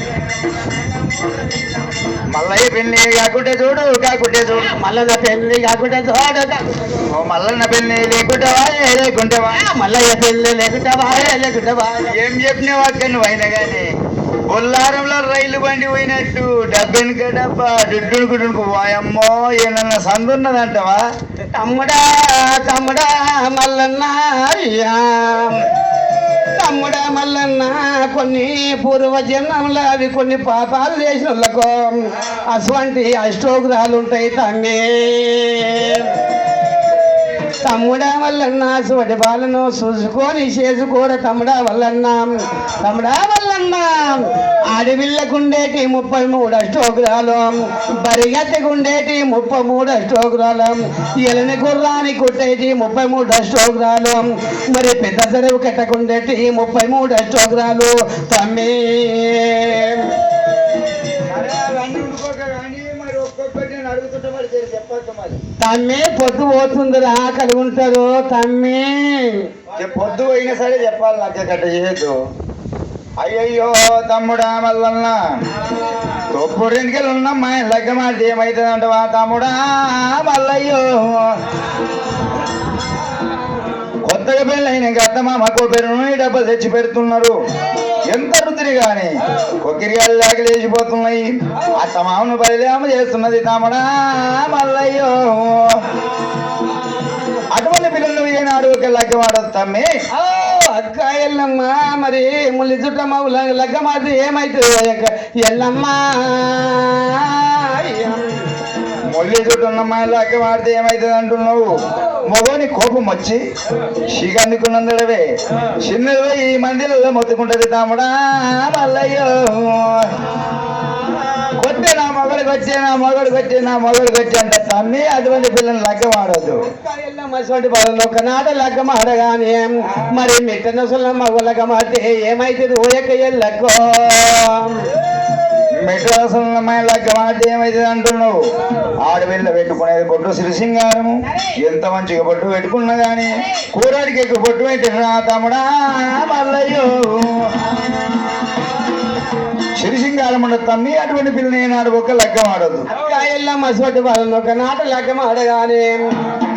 మల్లయ్య పెళ్లి కాకుంటే చూడు కాకుంటే చూడు మల్లన్న పెళ్లి కాకుంటే చూడు ఓ మల్లన్న పెళ్లి లేకుంటే వాయే లేకుంటే వాయే మల్లయ్య పెళ్లి లేకుంటే వాయే లేకుంటే వాయే ఏం చెప్పినావు అక్క నువ్వు అయినా కానీ బొల్లారంలో రైలు బండి పోయినట్టు డబ్బెనుక డబ్బా డుడ్డునుకు వాయమ్మో ఏమన్నా సందున్నదంటవా తమ్ముడా తమ్ముడా మల్లన్న తమ్ముడా మల్లన్న కొన్ని పూర్వజన్మంలో అవి కొన్ని పాపాలు చేసిన వాళ్ళకు అటువంటి అష్టోగ్రహాలు ఉంటాయి తమ్మి తమ్ముడా వల్లన్న అటువంటి బాలను చూసుకొని చేసుకోడు తమ్ముడా వల్లన్న తమ్ముడా వల్లన్న అడవిళ్ళకుండేటి 33 అష్టోగ్రహాలు బరిగత్తెకుండేటి 33 అష్టోగ్రహాలు ఎలని గుర్రాన్ని కొట్టేటి 33 అష్టోగ్రహాలు మరి పెద్ద చెరువు కట్టకుండేటి 33 అష్టోగ్రహాలు తమ్మి తమ్మి పొద్దు పోతుందిరా కలిగి ఉంటారు తమ్మి పొద్దు పోయినా సరే చెప్పాలి నాకు గట్ట చేయొద్దు అయ్యయ్యో తమ్ముడా మల్లన్న తొప్పుడు ఇంటికెళ్ళి ఉన్నాం మా లగ్గ మాట ఏమైతుంది అంటవా తమ్ముడా మల్లయ్యో కొత్తగా పెళ్ళైన గత మామకు పెరును డబ్బులు తెచ్చి పెడుతున్నారు ఎంత రుద్రి గాని కొక్కిరిగాలు లేక లేచిపోతున్నాయి అత్త మామను బలిలేమ చేస్తున్నది తమ్ముడా మల్లయ్యో అటువంటి పిల్లలు ఏనాడు ఒక లగ్గ మాటదు తమ్మి అక్క ఎల్లమ్మ మరి ముల్లి చుట్టమ్మ లగ్గ మాట ఏమైతుంది ఎల్లమ్మ మొల్లి చుట్టూ ఉన్నమ్మా లగ్గ మాడితే ఏమైతుంది అంటున్నావు మొగోని కోపం వచ్చి షిగన్నుకున్నందడవే చిన్నదో ఈ మందిలో మొత్తుకుంటది తమ్ముడా మల్లయ్యో కొట్టే నా మొగడికి వచ్చే నా మొగడికి వచ్చే నా మొగడికి వచ్చే అంటే తమ్మి అటువంటి పిల్లలు లగ్గ మాడవద్దు అటువంటి పనులు ఒక నాట లగ్గ మాడగాని మరి మిట్టనసుల మగ లగ్గ మాడితే ఏమైతుంది ఓయక ఎల్లకో మెట్రాసన్నమ్మాయి లగ్గ మాట ఏమైతుంది అంటున్నావు ఆడపిల్ల పెట్టుకునేది బొట్టు సిరిసింగారము ఎంత మంచిగా బొట్టు పెట్టుకున్నా గాని కూరాడికి ఎక్కువ బొట్టు పెట్టినా తమ్ముడా మల్లయ్యో సిరిసింగారం ఉండదు తమ్మి అటువంటి పిల్ల నేనాడు ఒక్క లగ్గ మాడదు కాయల్లమ్మ అటువంటి వాళ్ళని ఒక నాట లగ్గ మాడగాని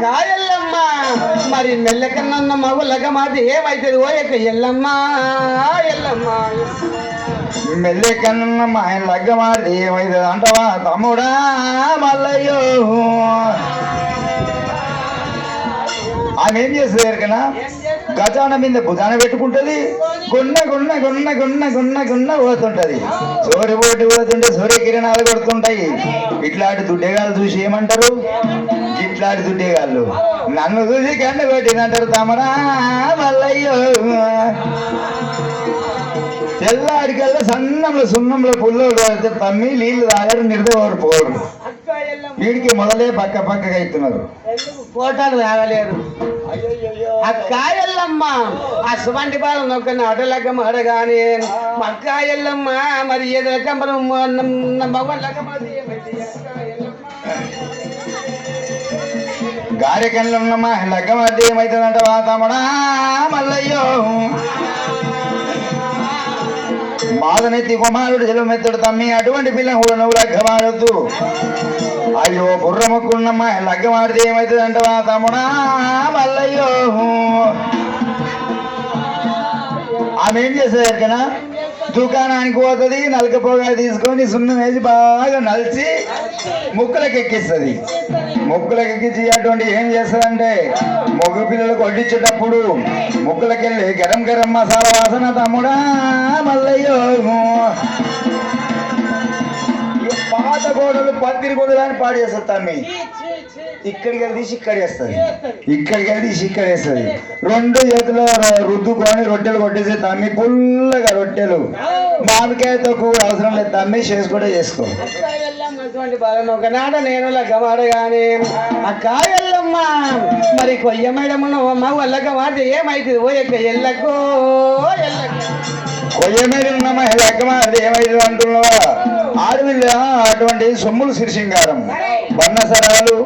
కాయల్లమ్మ మరి మెల్లకన్న మగ లగ్గ మాట ఏమైతుంది ఓయక ఎల్లమ్మ ఎల్లమ్మ మెల్లె కన్నా మా ఆయన లగ్గ మాడి ఏమైతుంది అంటవా తమ్ముడా మల్లయ్యో ఆమె ఏం చేస్తుంది ఎరకనా గజాన మీద భుజాన పెట్టుకుంటది గున్న గున్న గున్న గున్న గున్న గున్న పోతుంటది సూర్యపోటి పోతుంటే సూర్యకిరణాలు కొడుతుంటాయి ఇట్లాంటి దుడ్డేగాళ్ళు చూసి ఏమంటారు ఇట్లాంటి దుడ్డేగాళ్ళు నన్ను చూసి కన్ను కొట్టినంటారు తమ్ముడా మల్లయ్యో తెల్లాడికల్లా సన్నంలో సున్నంలో పుల్లో తమ్మి నీళ్లు తాగారు నిడదవారు పోరు వీడికి మొదలే పక్క పక్కగా అవుతున్నారు ఫోటోలు తాగలేరు అక్కాయల్లమ్మ అసువంటి బాలు నొక్క నాటలక్క మాడగాని అక్కాయల్లమ్మ మరి ఏదో గారెకన్లు ఉన్నమ్మా లగ్గ మధ్య ఏమవుతుందంట తమ్ముడా మల్లయ్యో బాధనెత్తి కుమారుడు చెలుమెత్తుడు తమ్మి అటువంటి పిల్లని కూడా నువ్వు లగ్గమాడద్దు. అయ్యో బుర్రముక్కున్నమ్మా లగ్గమాడితే ఏమవుతుంది అంటవా తమ్ముడా మల్లయ్యో. ఆమె ఏం చేస్తుంది ఎక్కనా దుకాణానికి పోతుంది, నలకపోగా తీసుకొని సున్నం వేసి బాగా నలిచి ముక్కులకు ఎక్కిస్తుంది. ముక్కులకు ఎక్కించి అటువంటి ఏం చేస్తుందంటే మగ పిల్లలకు వడ్డించేటప్పుడు ముక్కులకెళ్ళి గరం గరం మసాలా వాసన తమ్ముడా మల్లయ్యో. పాత గోడలు పత్తిరి గోడలని పాడు చేస్తుంది తమ్మి. ఇక్కడికి వెళ్ళి తీసి ఇక్కడ వేస్తుంది, ఇక్కడికి వెళ్ళి తీసి ఇక్కడ వేస్తుంది. రెండు చేతులు రుద్దుకొని రొట్టెలు కొట్టేసి తమ్మి పుల్లగా రొట్టెలు. మామిడికాయతో కూడా అవసరం లేదు తమ్మి, చేసుకుంటే చేసుకో. ఒకనాట నేను లగ్గమాడగానే అక్క ఎల్లమ్మ మరి కొయ్య మేడం ఉన్నావమ్మ లగ్గమాడితే ఏమైతుంది ఓ ఎక్క ఎల్లకో ఎల్లకో. కొయ్య మేడం ఉన్నమ్మా లగ్గమాడితే ఏమైతుంది అంటున్నావా? ఆడవిల్ల అటువంటి సొమ్ములు సిరిసింగారం, బన్నసరాలు,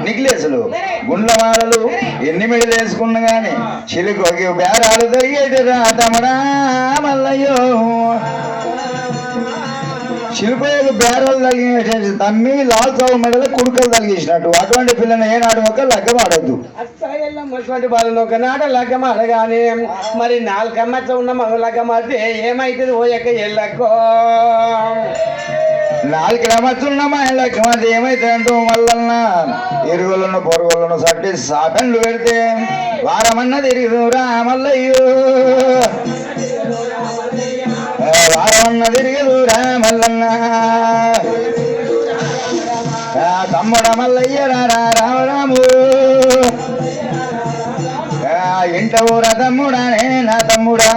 నిక్లెస్లు, గుండ్లమాలలు ఎన్ని మెడలు వేసుకున్నా గాని చిలుకొకి బేరాలు తరిగేటరా తమడా మల్లయ్యో. చిలుకోయకు బేరాలు తగిన తమ్మి లాల్ చావు మెడలో కుడుకలు తగిలిసినట్టు అటువంటి పిల్లని ఏనాడు ఒక లగ్గమాడద్దు. అటువంటి వాళ్ళని ఒకనాట లగ్గమాడగానే మరి 4 అమ్మచ్చ ఉన్న మగ లగ్గమాడితే ఏమైతుంది ఓ ఎక్క ఎల్లకో. 4 అమ్మచ్చున్నమా లగ్గమాడితే ఏమైతుంది అంటూ మల్లన్న ఎరుగులను పొరుగులను సట్టి సాపెండ్లు పెడితే వారమన్న తిరుగురా మల్లయ్యో. వారమన్న తిరుగురా మల్లన్న తమ్ముడ మల్లయ్య రామరాము ఇంట ఊరా తమ్ముడా నా తమ్ముడా.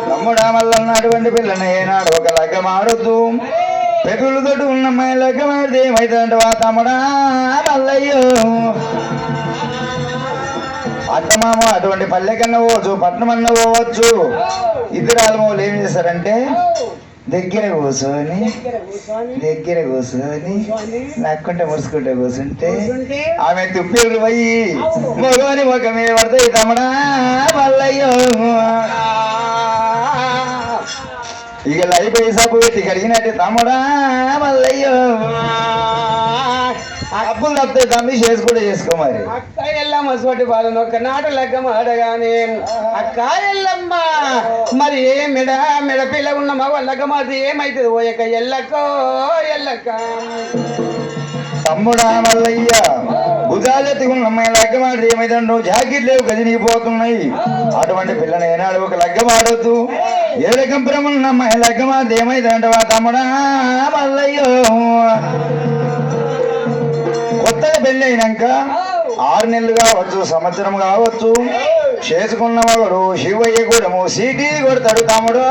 తమ్ముడా మల్లన్న అటువంటి పిల్లని ఏనాడు ఒక లగ్గమాడొద్దు. పెగులతోటి ఉన్నమ్మాయి లగ్గమాడితే ఏమైతుందంటవా తమ్ముడా మల్లయ్యో. అత్తమామ అటువంటి పల్లె కన్నా పోవచ్చు, పట్నం అన్న పోవచ్చు. ఇద్దరు వాళ్ళు ఏం చేశారంటే దగ్గర కూర్చొని నక్కుంటే మురుసుకుంటే కూర్చుంటే ఆమె తుప్పిళ్ళు పోయి మగని ఒక మీద పడతాయి తమ్ముడా మల్లయ్యో. ఇక లైఫ్ సబ్బు పెట్టి కడిగినట్టే తమ్ముడా మల్లయ్యో. అప్పులు తప్పితే తమ్మి చేసుకుంటే చేసుకో. మరి అక్క ఎల్లమ్మ సోటి బాలను ఒక నాట లగ్గమాడగానే అక్క ఎల్లమ్మ మరి ఏ మెడ పిల్ల ఉన్న మగ లగ్గమాడితే ఏమైతుంది ఓ యొక్క ఎల్లకో ఎల్లక. తమ్ముడా మల్లయ్య భుజాలెత్తి ఉన్న అమ్మాయి లగ్గమాడితే ఏమైతుండో జాకెట్ లేవు గదినిగిపోతున్నాయి. అటువంటి పిల్లని ఏనాడు ఒక లగ్గమాడొద్దు. ఏ రకం భ్రమణ అమ్మాయి లగ్గమాడితే ఏమైతుందంటవా తమ్ముడా మల్లయ్యో. కొత్తగా పెళ్ళి అయినాక 6 నెలలు కావచ్చు, సంవత్సరం కావచ్చు, చేసుకున్న వాడు శివయ్య కూడా సీటీ కొడతాడు తమ్ముడు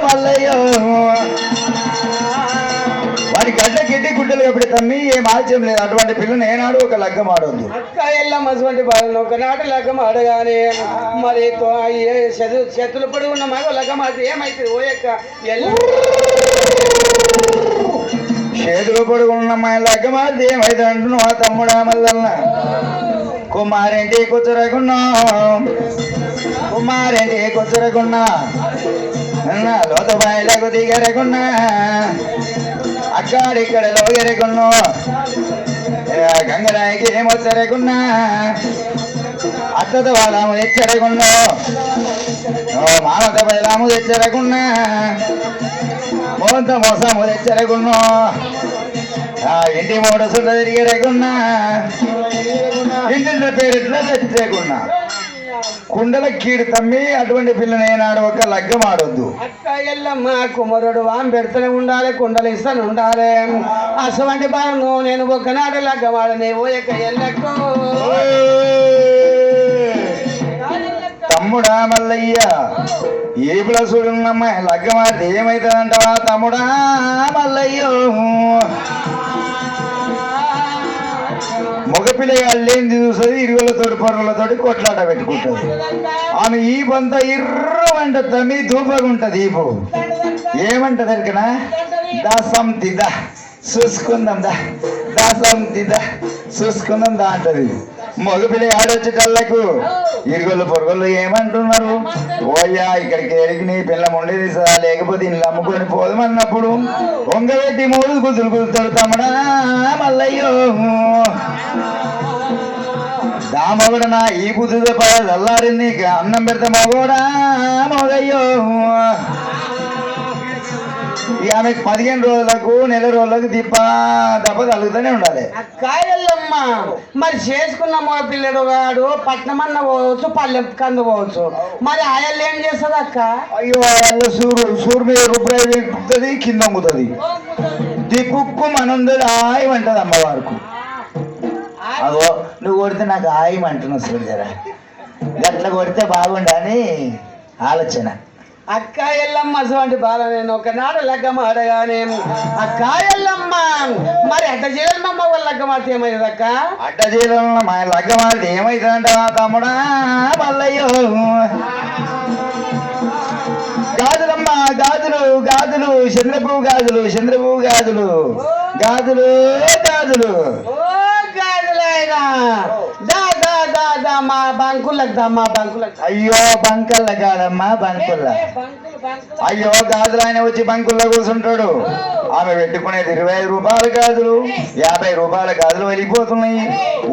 మల్లయ్యో. వాడి గడ్డ గిడ్డి గుడ్డలు ఎప్పుడు తమ్మి ఏం ఆశ్చర్యం లేదు. అటువంటి పిల్లని ఏనాడు ఒక లగ్గం ఆడొద్దు. అక్క ఎల్లమ్మ అటువంటి బాలను ఒక నాట లగ్గం ఆడగానే మరి చేతులు పడి ఉన్న మగ లగ్గం ఆడితే ఏమైతుంది ఓ యొక్క చేతులు పొడుగున్న మా లగ్గమాడితే ఏమైతే అంటున్నావా తమ్ముడా మల్లన్న. కుమారేంటి కూతురకున్నా లోత బాయిలకు దిగరకున్నా అక్కడిక్కడ లోగెరకున్నా గంగరాయికి ఏమొచ్చరకున్నా అత్తత వాళ్ళము తెచ్చరకున్నా మామత బయలాము తెచ్చరకున్నా మోంత మోసము తెచ్చరకున్నా ఇంటి మూడు సుంద తిరిగరకున్నా ఇంటి పేరెట్లా తెచ్చరకున్నా కుండల కీడు తమ్మి అటువంటి పిల్లని ఏనాడు ఒక లగ్గం ఆడొద్దు. అక్క ఎల్లమ్మ కుమరుడు వాం పెడుతూనే ఉండాలి, కుండలు ఇస్తాను ఉండాలి. అటువంటి బాలను నేను ఒకనాడు లగ్గం ఆడని ఓ యొక్క ఎల్లకో. తమ్ముడా మల్లయ్య ఏ ప్లసుడున్నమ్మా లగ్గం ఆడితే ఏమైతుందంటావా తమ్ముడా మల్లయ్యో. మగపిల్లగాళ్ళు ఏంది చూస్తుంది, ఇరుగులతోటి పొరలతోటి కొట్లాట పెట్టుకుంటుంది. ఆమె ఈ పంత ఇర్రమంట తమ్మి దూపగుంటది. ఈపు ఏమంటది ఎరికనా దసంతి చూసుకుందాం దా దా చూసుకుందాం దా అంటది. మగపిల్లి ఆడొచ్చేటళ్ళకు ఇరుగుళ్ళు పొరుగుళ్ళు ఏమంటున్నారు? ఓయ్యా ఇక్కడికి ఎరిగి నీ పిల్లం ఉండేది సార్, లేకపోతే ఇల్లు అమ్ముకొని పోదామన్నప్పుడు వంగబెట్టి 3 గుద్దులు గుద్దుతాడు తమ్ముడా మల్లయ్యో. దా మొగడు నా ఈ బుద్ధితో అల్లారింది, అన్నం పెడతా మొగోడా మొగయ్యో. ఇక ఆమెకు 15 రోజులకు నెల రోజులకు దెబ్బ తగులుతూనే ఉండాలి. కాయలమ్మ మరి చేసుకున్న మా పిల్లడు వాడు పట్నమన్న పోవచ్చు, పల్లె కంద పోవచ్చు, మరి ఆయల్లు ఏం చేస్తుంది అక్క? అయ్యో ఆయల్లో సూరు మీద రూపాయి ఎక్కుతుంది, కింద వంగుతుంది, దిక్కుక్కు మనందరూ ఆయమంటది అమ్మవారికి. అగో నువ్వు కొడితే నాకు ఆయమంటున్నావు చూడు జరా, గట్ల కొడితే బాగుండని ఆలోచన. అక్క ఎల్లమ్మ అటువంటి బాల నేను ఒకనాడు లగ్గమ్మ అడగానే అక్క ఎల్లమ్మ మరి అట్ట చేయలమ్మ వాళ్ళ లగ్గమాట ఏమైంది అక్క? అట్ట చేయడం మా లగ్గమాడితే ఏమైతుందంట తమ్ముడా మల్లయ్యో. గాజులమ్మా గాజులు గాజులు చంద్రపువ్వు గాజులు చంద్రపువ్వు గాజులు గాజులు గాజులు మా బంకులకు దా మా బంకులకు. అయ్యో బంకల్ల కాదమ్మా బంకుల్ల. అయ్యో గాజులు ఆయన వచ్చి బంకుల్లో కూర్చుంటాడు. ఆమె పెట్టుకునేది 25 రూపాయల గాజులు, 50 రూపాయల గాజులు వెళ్ళిపోతున్నాయి.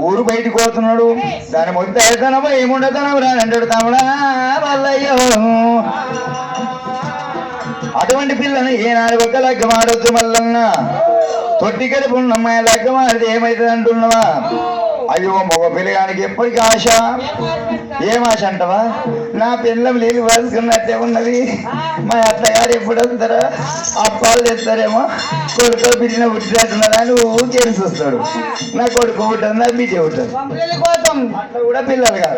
ఊరు బయటికి పోతున్నాడు. దాని ముద్దనమో ఏముండతనమో రానంటాడు తమ్ముడా మల్లయ్యో. అటువంటి పిల్లని ఏనాడు ఒక లగ్గమాడొద్దు మల్లన్న. తొట్టి కడుపు ఉన్న అమ్మాయి లగ్గమాడితే ఏమైతుంది అంటున్నావా? అయ్యో మగ పిల్లగానికి ఎప్పటికీ ఆశ. ఏం ఆశ అంటవా? నా పిల్లం నీళ్ళు వేసుకున్నట్టే ఉన్నది, మా అత్తగారు ఎప్పుడు వస్తారా, అప్పాలు తెస్తారేమో, కొడుకు బిడ్డ పుట్టినట్టున్నదా అని ఊరికేసి వస్తాడు. నా కొడుకు ఉంటుంది, నా బిడ్డ ఉంటుంది, అట్లా కూడా పిల్లలు కాదు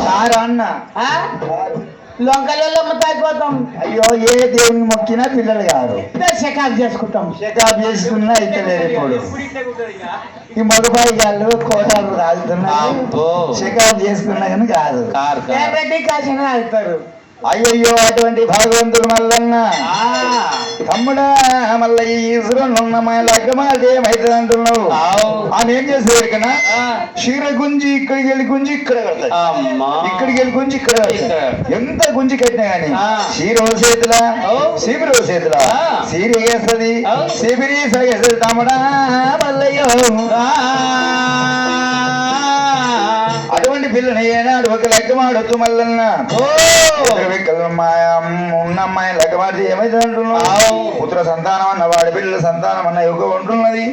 సారా అన్న లొంకలమ్మ తాగిపోతాం. అయ్యో ఏ దేవుని మొక్కినా పిల్లలు కాదు, షెకాప్ చేసుకుంటాం. షెకాప్ చేసుకున్నా అయితే లేదు. ఇప్పుడు ఈ మగబాయి గాళ్ళు కోటాలు తాగుతున్నారు, షెకాప్ చేసుకున్నా కానీ కాదు, కాసిన తాగుతారు. అయ్యయ్యో అటువంటి భగవంతుడు మల్లన్న. తమ్ముడా మల్ల ఈ ఈశ్వరున్న మా లగ్గమాది ఏమైతుంది అంటున్నావు? ఆమె ఏం చేసేది కన్నా చీర గుంజి ఇక్కడికి వెళ్ళి గుంజి ఇక్కడ కడతాయి, ఇక్కడికి వెళ్ళి గుంజి ఇక్కడ కడతాయి. ఎంత గుంజి కట్టినా గానీ చీర చేతుల శిబిరు చేతుల చీర వేస్తుంది, శిబిరి వేస్తుంది తమ్ముడా మల్లయ్యో. అటువంటి పిల్లని ఏనాడు ఒక లగ్గమాడొద్దు మల్లన్న. ఉన్న అమ్మాయి లగ్గమాడితే ఏమైతే అంటున్నావు? పుత్ర సంతానం అన్న వాడి పిల్లల సంతానం అన్న యుగ ఉంటున్నది.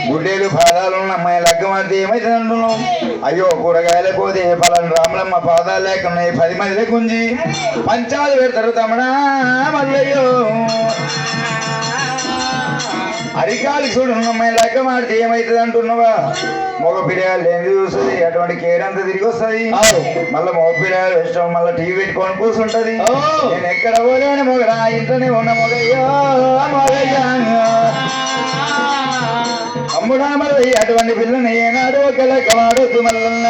గుడ్డేలు పాదాలు ఉన్న అమ్మాయి లగ్గమాడితే ఏమైతే అంటున్నావు? అయ్యో కూరగాయలు పోతే పలాను రాములమ్మ పాదాలు లేకున్నాయి, 10 మంది గుంజి పంచాలు పెడతారు తమ్ముడా మల్లయ్యో. అరికాలు చూడు అమ్మాయి లగ్గమాడితే ఏమైతుంది అంటున్నావా? మగ పిల్లలు ఏం చూస్తుంది, అటువంటి కేర్ అంతా తిరిగి వస్తుంది. మళ్ళీ మగ పిల్లలు ఇష్టం, మళ్ళీ టీవీ పెట్టుకొని కూర్చుంటది. నేను ఎక్కడ పోలేని మొగరా, ఇంట్లోనే ఉన్న మొగయ్యో మొగయ్యా అమ్ముడా మళ్ళీ. అటువంటి పిల్లని ఏనాడు ఒక లగ్గమాడొద్దు మల్లన్న.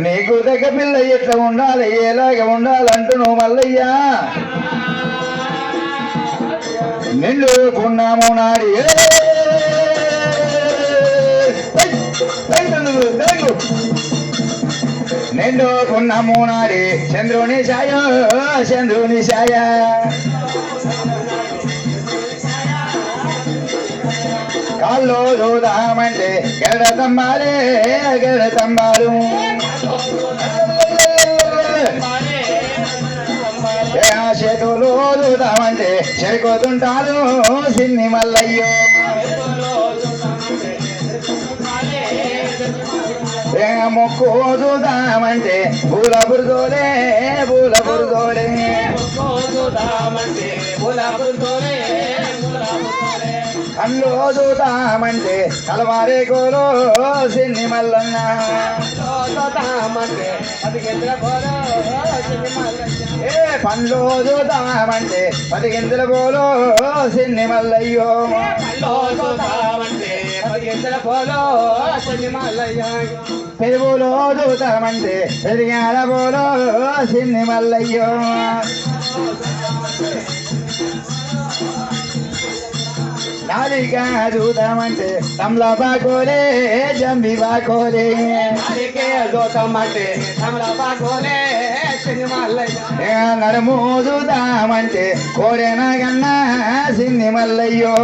నీకు దగ్గ పిల్ల ఎట్లా ఉండాలి, ఎలాగ ఉండాలంటున్నావు మల్లయ్యా. నిండు పున్నాము నాడి నిండు పున్నాము నాడి చంద్రుని ఛాయ చంద్రుని ఛాయ కాల్లో చూదామంటే గెడ తంబాలే గెడ తంబాలు చేతులు చూద్దామంటే చెరుకుతుంటారు సిన్ని మల్లయ్యో. మొక్కు చూద్దామంటే పూల బురదోలే పూల బురదోలే కళ్ళు చూద్దామంటే కలవారే కోలో సిన్ని మల్లన్న. పండ్లు చూద్దామంటే 10 గింజల పోలో సిన్ని మల్లయ్యో. పెరుగులో చూద్దామంటే పెరిగాల పోలో సిన్ని మల్లయ్యో. నాలిక చూద్దామంటే తమ్లా బాకోలే జంబి బాకోలే దోతమ్మంటే బాగోలే నడుము చూద్దామంటే కోరేనా కన్నా సిన్ని మల్లయ్యో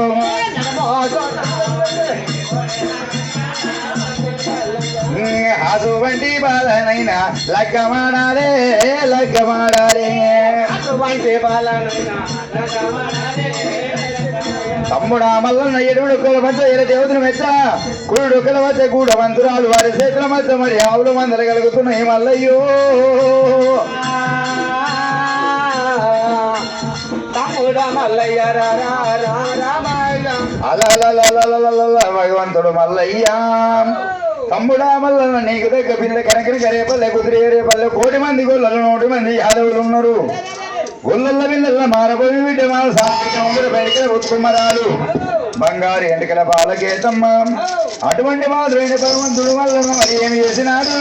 అటువంటి బాలనైనా లగ్గమాడాలే లగ్గమాడాలే అటువంటి బాలనైనా తమ్ముడా మల్లన్న ఎడుడుక్కల మధ్య ఎర దేవతను మెచ్చ కురుడుక్కల మధ్య కూడా మంత్రాలు వారి చేతుల మధ్య మరి ఆవులు మందలు కలుగుతున్నాయి మల్లయ్యో భగవంతుడు మల్లయ్యా తమ్ముడా మల్లన్న నీకు దగ్గర పిల్ల కనకని కరేపల్లె కుదిరే రేపల్లె 1,000 మంది గొల్లలు 100 మంది యాదవులు ఉన్నారు గొల్లల్ల పిల్లల మారబోయి బిడ్డ మాల సాంతిక బయటికి ఉత్కుమరాలు బంగారు ఎంటికల పాలకేతమ్మ అటువంటి మాధురైన భగవంతుడు మల్లన్న మరి ఏమి చేసినాడు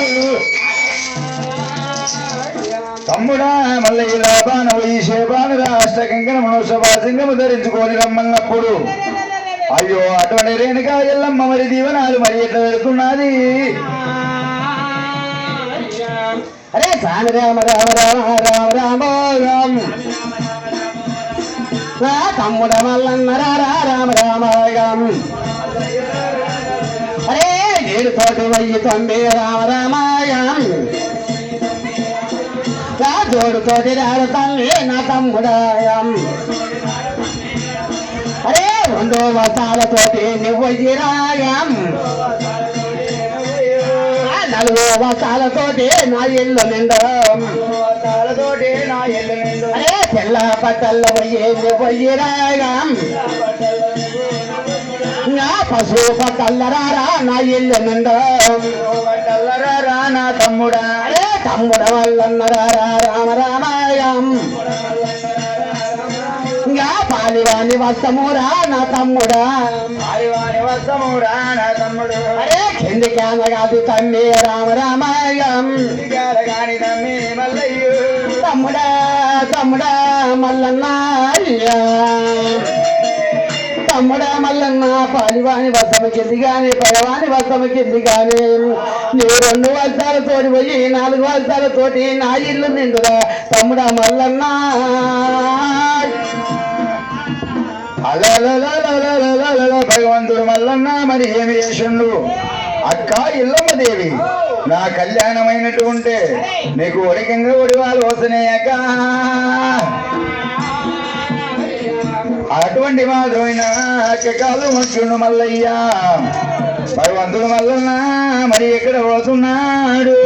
తమ్ముడా మల్లయ్య బాణవు ఈ శేపాను రాష్ట్ర కంకణ మనోసభాసింగము ధరించుకొని రమ్మన్నప్పుడు అయ్యో అటువంటి రేణుక ఎల్లమ్మ మరి దీవనాలు మరి ఎట్లా వెళుతున్నది అరే స్వామి రామ రామ రామ రామ రామ రామ తమ్ముడ మల్లన్న రామ రామ రామ అరే 7,000 రామ రామాయం జోడుతోటి రాడు తల్లి నా తమ్ముడాయం అరే 2 వసాలతోటి నువ్వు రాయం 4 వసాలతోటి నా ఇల్లు నిండరం అరే తెల్ల బట్టల్లో పోయి రాయం నా పశువు పక్కల్లరారా నా ఇల్లు నిండరం నా తమ్ముడా అరే తమ్ముడ వల్లన్నరా రామ రామాయం ఇంకా పాలివాణి వస్తమురా నా తమ్ముడా నా తమ్ముడు అరే కిందికి అనగాది తమ్మి రామ రామాయం గాని తమ్మి మల్లయ్యో తమ్ముడా తమ్ముడా మల్లన్న తమ్ముడా మల్లన్న పాలివాణి వస్తము కింది గాని పగవాని వస్తము కింది గాని నువ్వు 2 వర్షాలతోటి పోయి 4 వర్షాలతోటి నా ఇల్లు నిండుదా తమ్ముడా మల్లన్న భగవంతుడు మల్లన్న మరి ఏమి చేసిండు అక్క ఇల్లమ్మ దేవి నా కళ్యాణమైనట్టు ఉంటే నీకు ఒడికంగా ఒడివాళ్ళు వస్తున్నాయి అక్క అటువంటి మాధవైన అక్క కాలు మొక్కిండు మల్లయ్యా భగవంతుడు మల్లన్న మరి ఎక్కడ పోతున్నాడు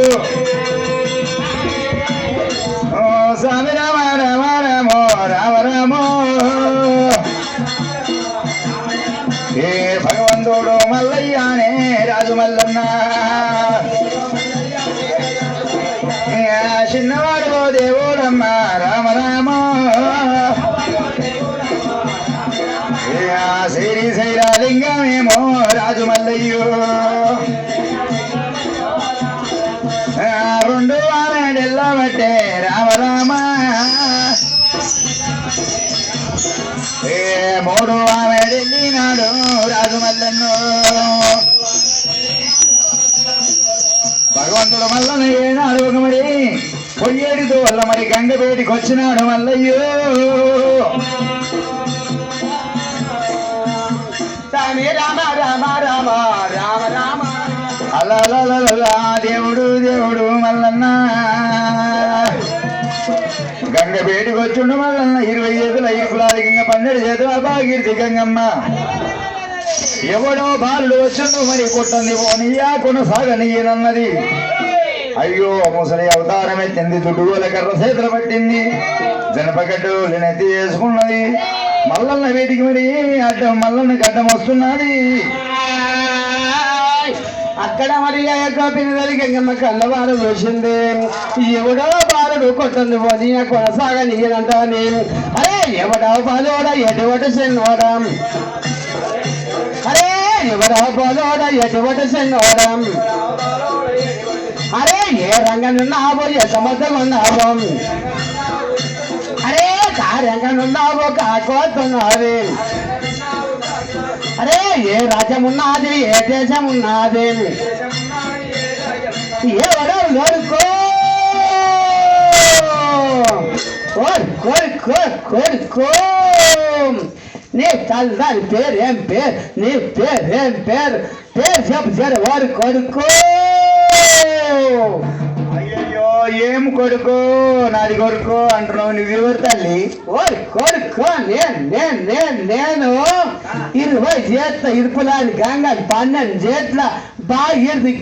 ఓ స్వామి రామ రామ రామో రామ రామో ఏ భగవంతుడు మల్లయ్యానే రాజు మల్లన్న చిన్నవాడు దేవుడమ్మ రామ రామ శ్రీ శైరాలింగమేమో రాజు మల్లయ్యో 2 వారెల్లా బట్టే రామ రామ 3 వారెళ్ళినాడు రాజు మల్లన్ను భగవంతుడు మల్లన్న ఏనాడు ఒక మరి పొయ్యేడితో వల్ల మరి గంగపేటికి వచ్చినాడు మల్లయ్యో స్వామి రామ రామ రామ రామ రామ అలా దేవుడు దేవుడు మల్లన్న గంగపేటికి వచ్చిండు మల్లన్న 20 చేతుల 5 కులాది గంగ 12 చేతుల బాగీర్తి గంగమ్మ ఎవడో బాలుడు వచ్చిండు మరి కొట్టంది పోనీయా కొనసాగనీయనన్నది అయ్యో ముసలి అవతారం ఎత్తింది దుడ్డుగోల కర్ర చేతులు పట్టింది జనపగడ్డు నెత్తి చేసుకున్నది మల్లన్న వీటికి మరి అడ్డం మల్లన్న గడ్డం వస్తున్నది అక్కడ మరి పిల్లలు గంగమ్మ కళ్ళవారు చూసింది ఎవడో బాలుడు కొట్టంది పోనీ కొనసాగనీయనంటాని అరే ఎవడో బాలోడ ఎటువంటి చెన్నోడం అరే ఎవడో బాలోడ ఎటువంటి చెన్నోడం అరే ఏ రంగనున్నావో ఎంత మద్దగున్నావో అరే కార్యంగా ఉన్నావో కాకోతున్నావే అరే ఏ రాజ్యం ఉన్నది ఏ దేశం ఉన్నది ఎవరు కోరుకో కోరుకో నీ తల్లి పేరు ఏం పేరు నీ పేరు ఏం పేరు పేరు చెప్పు సరే వారు కొడుకో అయ్యయ్యో ఏం కొడుకు నాది కొడుకు అంటున్నావు నువ్వెవరు తల్లి ఓరి కొడుకో నేను 20 చేట్ల ఇరుపులాని గంగన్ 12 చేట్ల బాగిరిది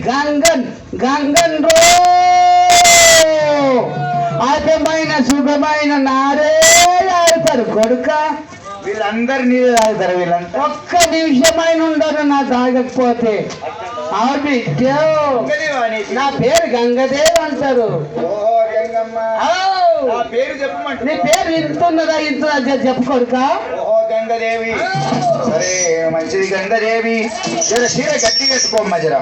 గంగన్ రో అర్థమైన శుభమైన నారే ఆడతారు కొడుక వీళ్ళందరు నీళ్ళు తాగుతారు వీళ్ళంతా ఒక్క నిమిషమైన ఉండరు నా తాగకపోతే నా పేరు గంగదేవ్ అంటారు ఓహో గంగమ్మ నా పేరు చెప్పమంట నీ పేరు ఇంతున్నదా చెప్పుకోడుక ఓహో గంగదేవి సరే మంచిది గంగదేవి జర చీర గట్టి కట్టుకోమ్మ జర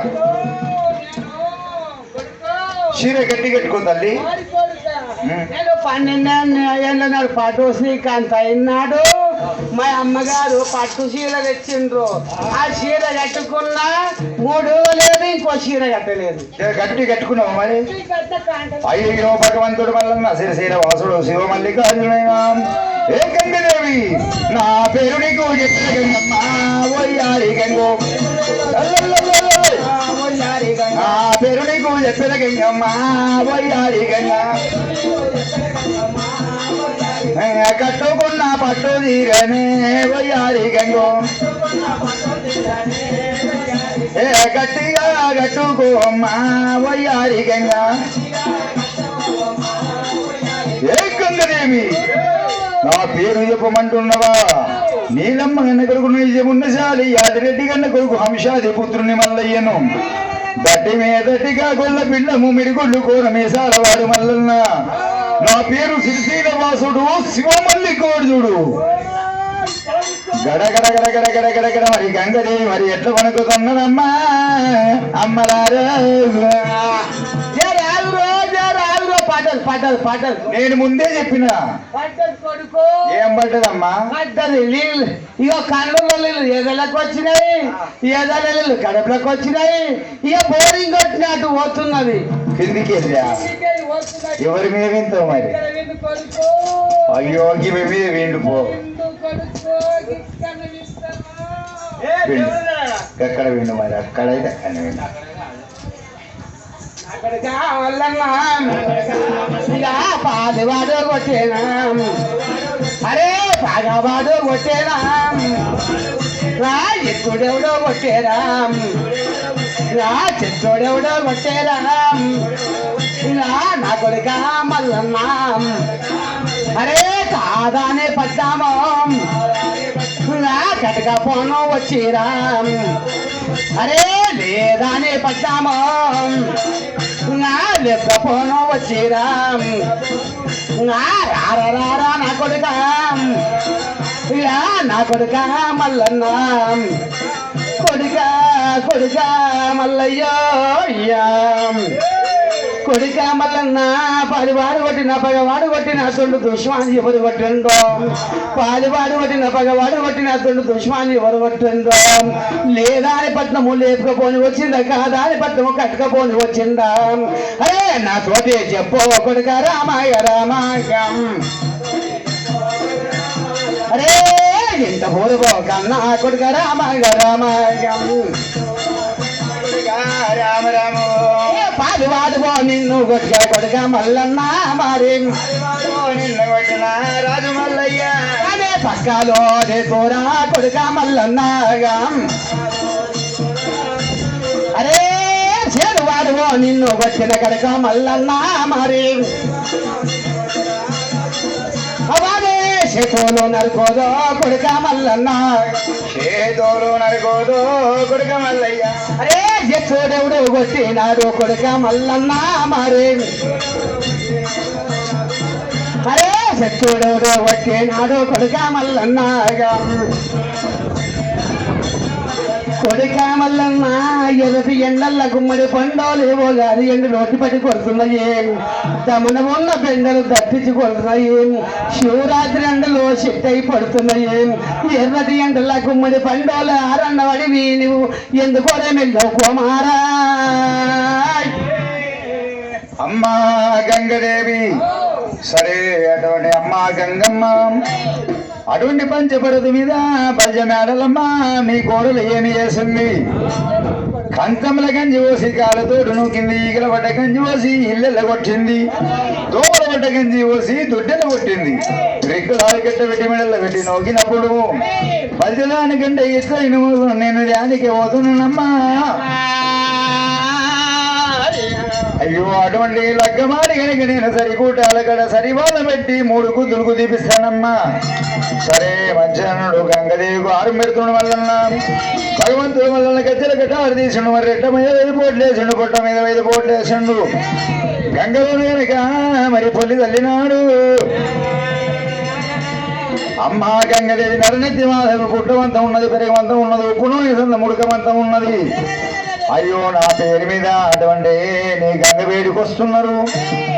చీర గట్టి కట్టుకో తల్లి నేను 12 ఏళ్ళ నాడు పట్టు శ్రీకాంత్ అయినాడు మా అమ్మగారు పట్టు చీర తెచ్చిండ్రు ఆ చీర కట్టుకున్నా 3 లేదు ఇంకో చీర కట్టలేదు జర గట్టి కట్టుకున్నావు మరి అయ్యో భగవంతుడు మల్లన్న శిరశీల వాసుడు శివ మల్లికార్జునైన ఏ గంగదేవి నా పేరు నీకు చెప్పిన గంగమ్మ వయ్యారి గంగో నా పేరు నీకు చెప్పిన గంగమ్మ వయ్యారి గంగ కట్టుకున్న పట్టు తీరనే వయ్యారి గంగో ఏ గట్టిగా కట్టుకో అమ్మ వయ్యారి గంగ ఏ గంగదేవి నా పేరు చెప్పమంటున్నవా నీలమ్మ గన్న కొడుకు నిజమున్నశాలి యాదిరెడ్డి గన్న కొడుకు హంసాది పుత్రుని మల్లయ్యను దట్టి మీదటిగా గొల్ల పిల్లము మిడిగొడ్లు కోర మీసాలవాడు మల్లన్న నా పేరు శ్రీశైల వాసుడు శివమల్లికోడుడు గడగడ మరి గంగదేవి మరి ఎట్లా వణుకుతున్నదమ్మా అమ్మలారా పాటలు నేను ముందే చెప్పిన కొడుకో ఏం పడ్డదమ్మా పడ్డది నీళ్ళు ఇగో కళ్ళలో నీళ్ళు ఎదలకు వచ్చినాయి ఎదల నీళ్ళు కడుపులకు వచ్చినాయి ఇక బోరింగ్ కొట్టినట్టు పోతున్నది కిందికి వెళ్ళా ఎవరి మీద వింటావు మరి అయ్యో ఇవి మీద విండిపో ఎక్కడ విండు మరి అక్కడైతే అక్కడ విండు పాలువాడు కొట్టేనా అరే పాగవాడు కొట్టేనా నా ఎక్కుడెవడో కొట్టేరా నా చెట్టోడెవడో కొట్టేరా నా కొడుక మల్లన్నా అరే కాదానే పడ్డామో నా కటక పోను వచ్చిరా అరే లేదానే పడ్డామో నా లెక్క పోను వచ్చిరా నా రారా నా కొడుక నా కొడుక మల్లన్నా కొడుక మల్లయ్యో కొడుక మల్లన్న పాలివాడు కొట్టిన పగవాడు కొట్టిన తొండు దుష్మాని ఎవరు కొట్టిండో పాలివాడు కొట్టిన పగవాడు కొట్టిన తొండు దుష్మాని ఎవరు కొట్టిండో లేదాని పట్నము లేపుకపోని వచ్చిందా కాదాని పట్నము కట్టుకపోని వచ్చిందా అరే నా తోటి చెప్పు కొడుక రామాయ అరే ఇంత పూర్వో కన్నా కొడుక రామాయ రామ పాలువాడువో నిన్ను కొట్టుగా కొడుక మల్లన్న మరి నిన్న కొట్టిన రాజు మల్లయ్య అదే పక్కలో తోరా కొడుక మల్లన్నగా అరే చేరువాడువో నిన్ను కొట్టిన కడుక మల్లన్న మరి అవాదే చేతోలు నరుకోదో కొడుక మల్లన్న చేతోలు నరుకోదో కొడుక మల్లయ్య అరే చెట్టుడెవడు కొట్టినాడు కొడుక మల్లన్న మరి అరే చెట్టుడెవడు కొట్టినాడు కొడుక మల్లన్నగా కొడుక మల్లన్న ఎరటి ఎండల్ల గుమ్మడి పండోలేవో గాని ఎండు నోటి పట్టి కొడుతున్నాయి తమన ఉన్న బెండలు దట్టించి కొడుతున్నాయి శివరాత్రి ఎండలో షిట్ అయి పడుతున్నాయి ఎర్రటి ఎండల గుమ్మడి పండోలు ఆరన్నవాడి నువ్వు ఎందుకోరే మెల్లవు కుమారా అమ్మా గంగదేవి సరే అటువంటి అమ్మా గంగమ్మ అటువంటి పంచపరది మీద పల్జ మేడలమ్మ మీ కోడలు ఏమి చేసింది కంచముల గంజి పోసి కాలతోడు నూకింది ఈగల పడ్డ గంజి పోసి ఇల్లెల్ల కొట్టింది దోమల పడ్డ గంజి పోసి దుడ్డెల కొట్టింది రిగ్గు తాళికట్ట పెట్టి మెడల్లో పెట్టి నోకినప్పుడు పల్జదానికంటే ఇట్లయిన నేను దానికి పోతున్నానమ్మా అయ్యో అటువంటి లగ్గమాడి కనుక నేను సరికూటాల కడ సరివాళ్ళ పెట్టి 3 గుద్దులు కుదిపిస్తానమ్మా సరే మంచిగా గంగదేవికు ఆరు పెడుతున్న వల్ల భగవంతుడు వల్ల గజ్జల గట్టారు తీసిండు మరి రెట్ట మీద 5 పోట్లు వేసిండు పొట్ట మీద 5 పోట్లు వేసిండు గంగలో కనుక మరి పొల్లి తల్లినాడు అమ్మా గంగదేవి నరనెత్తి మాధవి పుట్టమంతం ఉన్నది పెరగమంతం ఉన్నది ఉప్పును ముడకమంతం ఉన్నది అయ్యో నా పేరు మీద అటువంటి నీ గంగ వేడికి వస్తున్నారు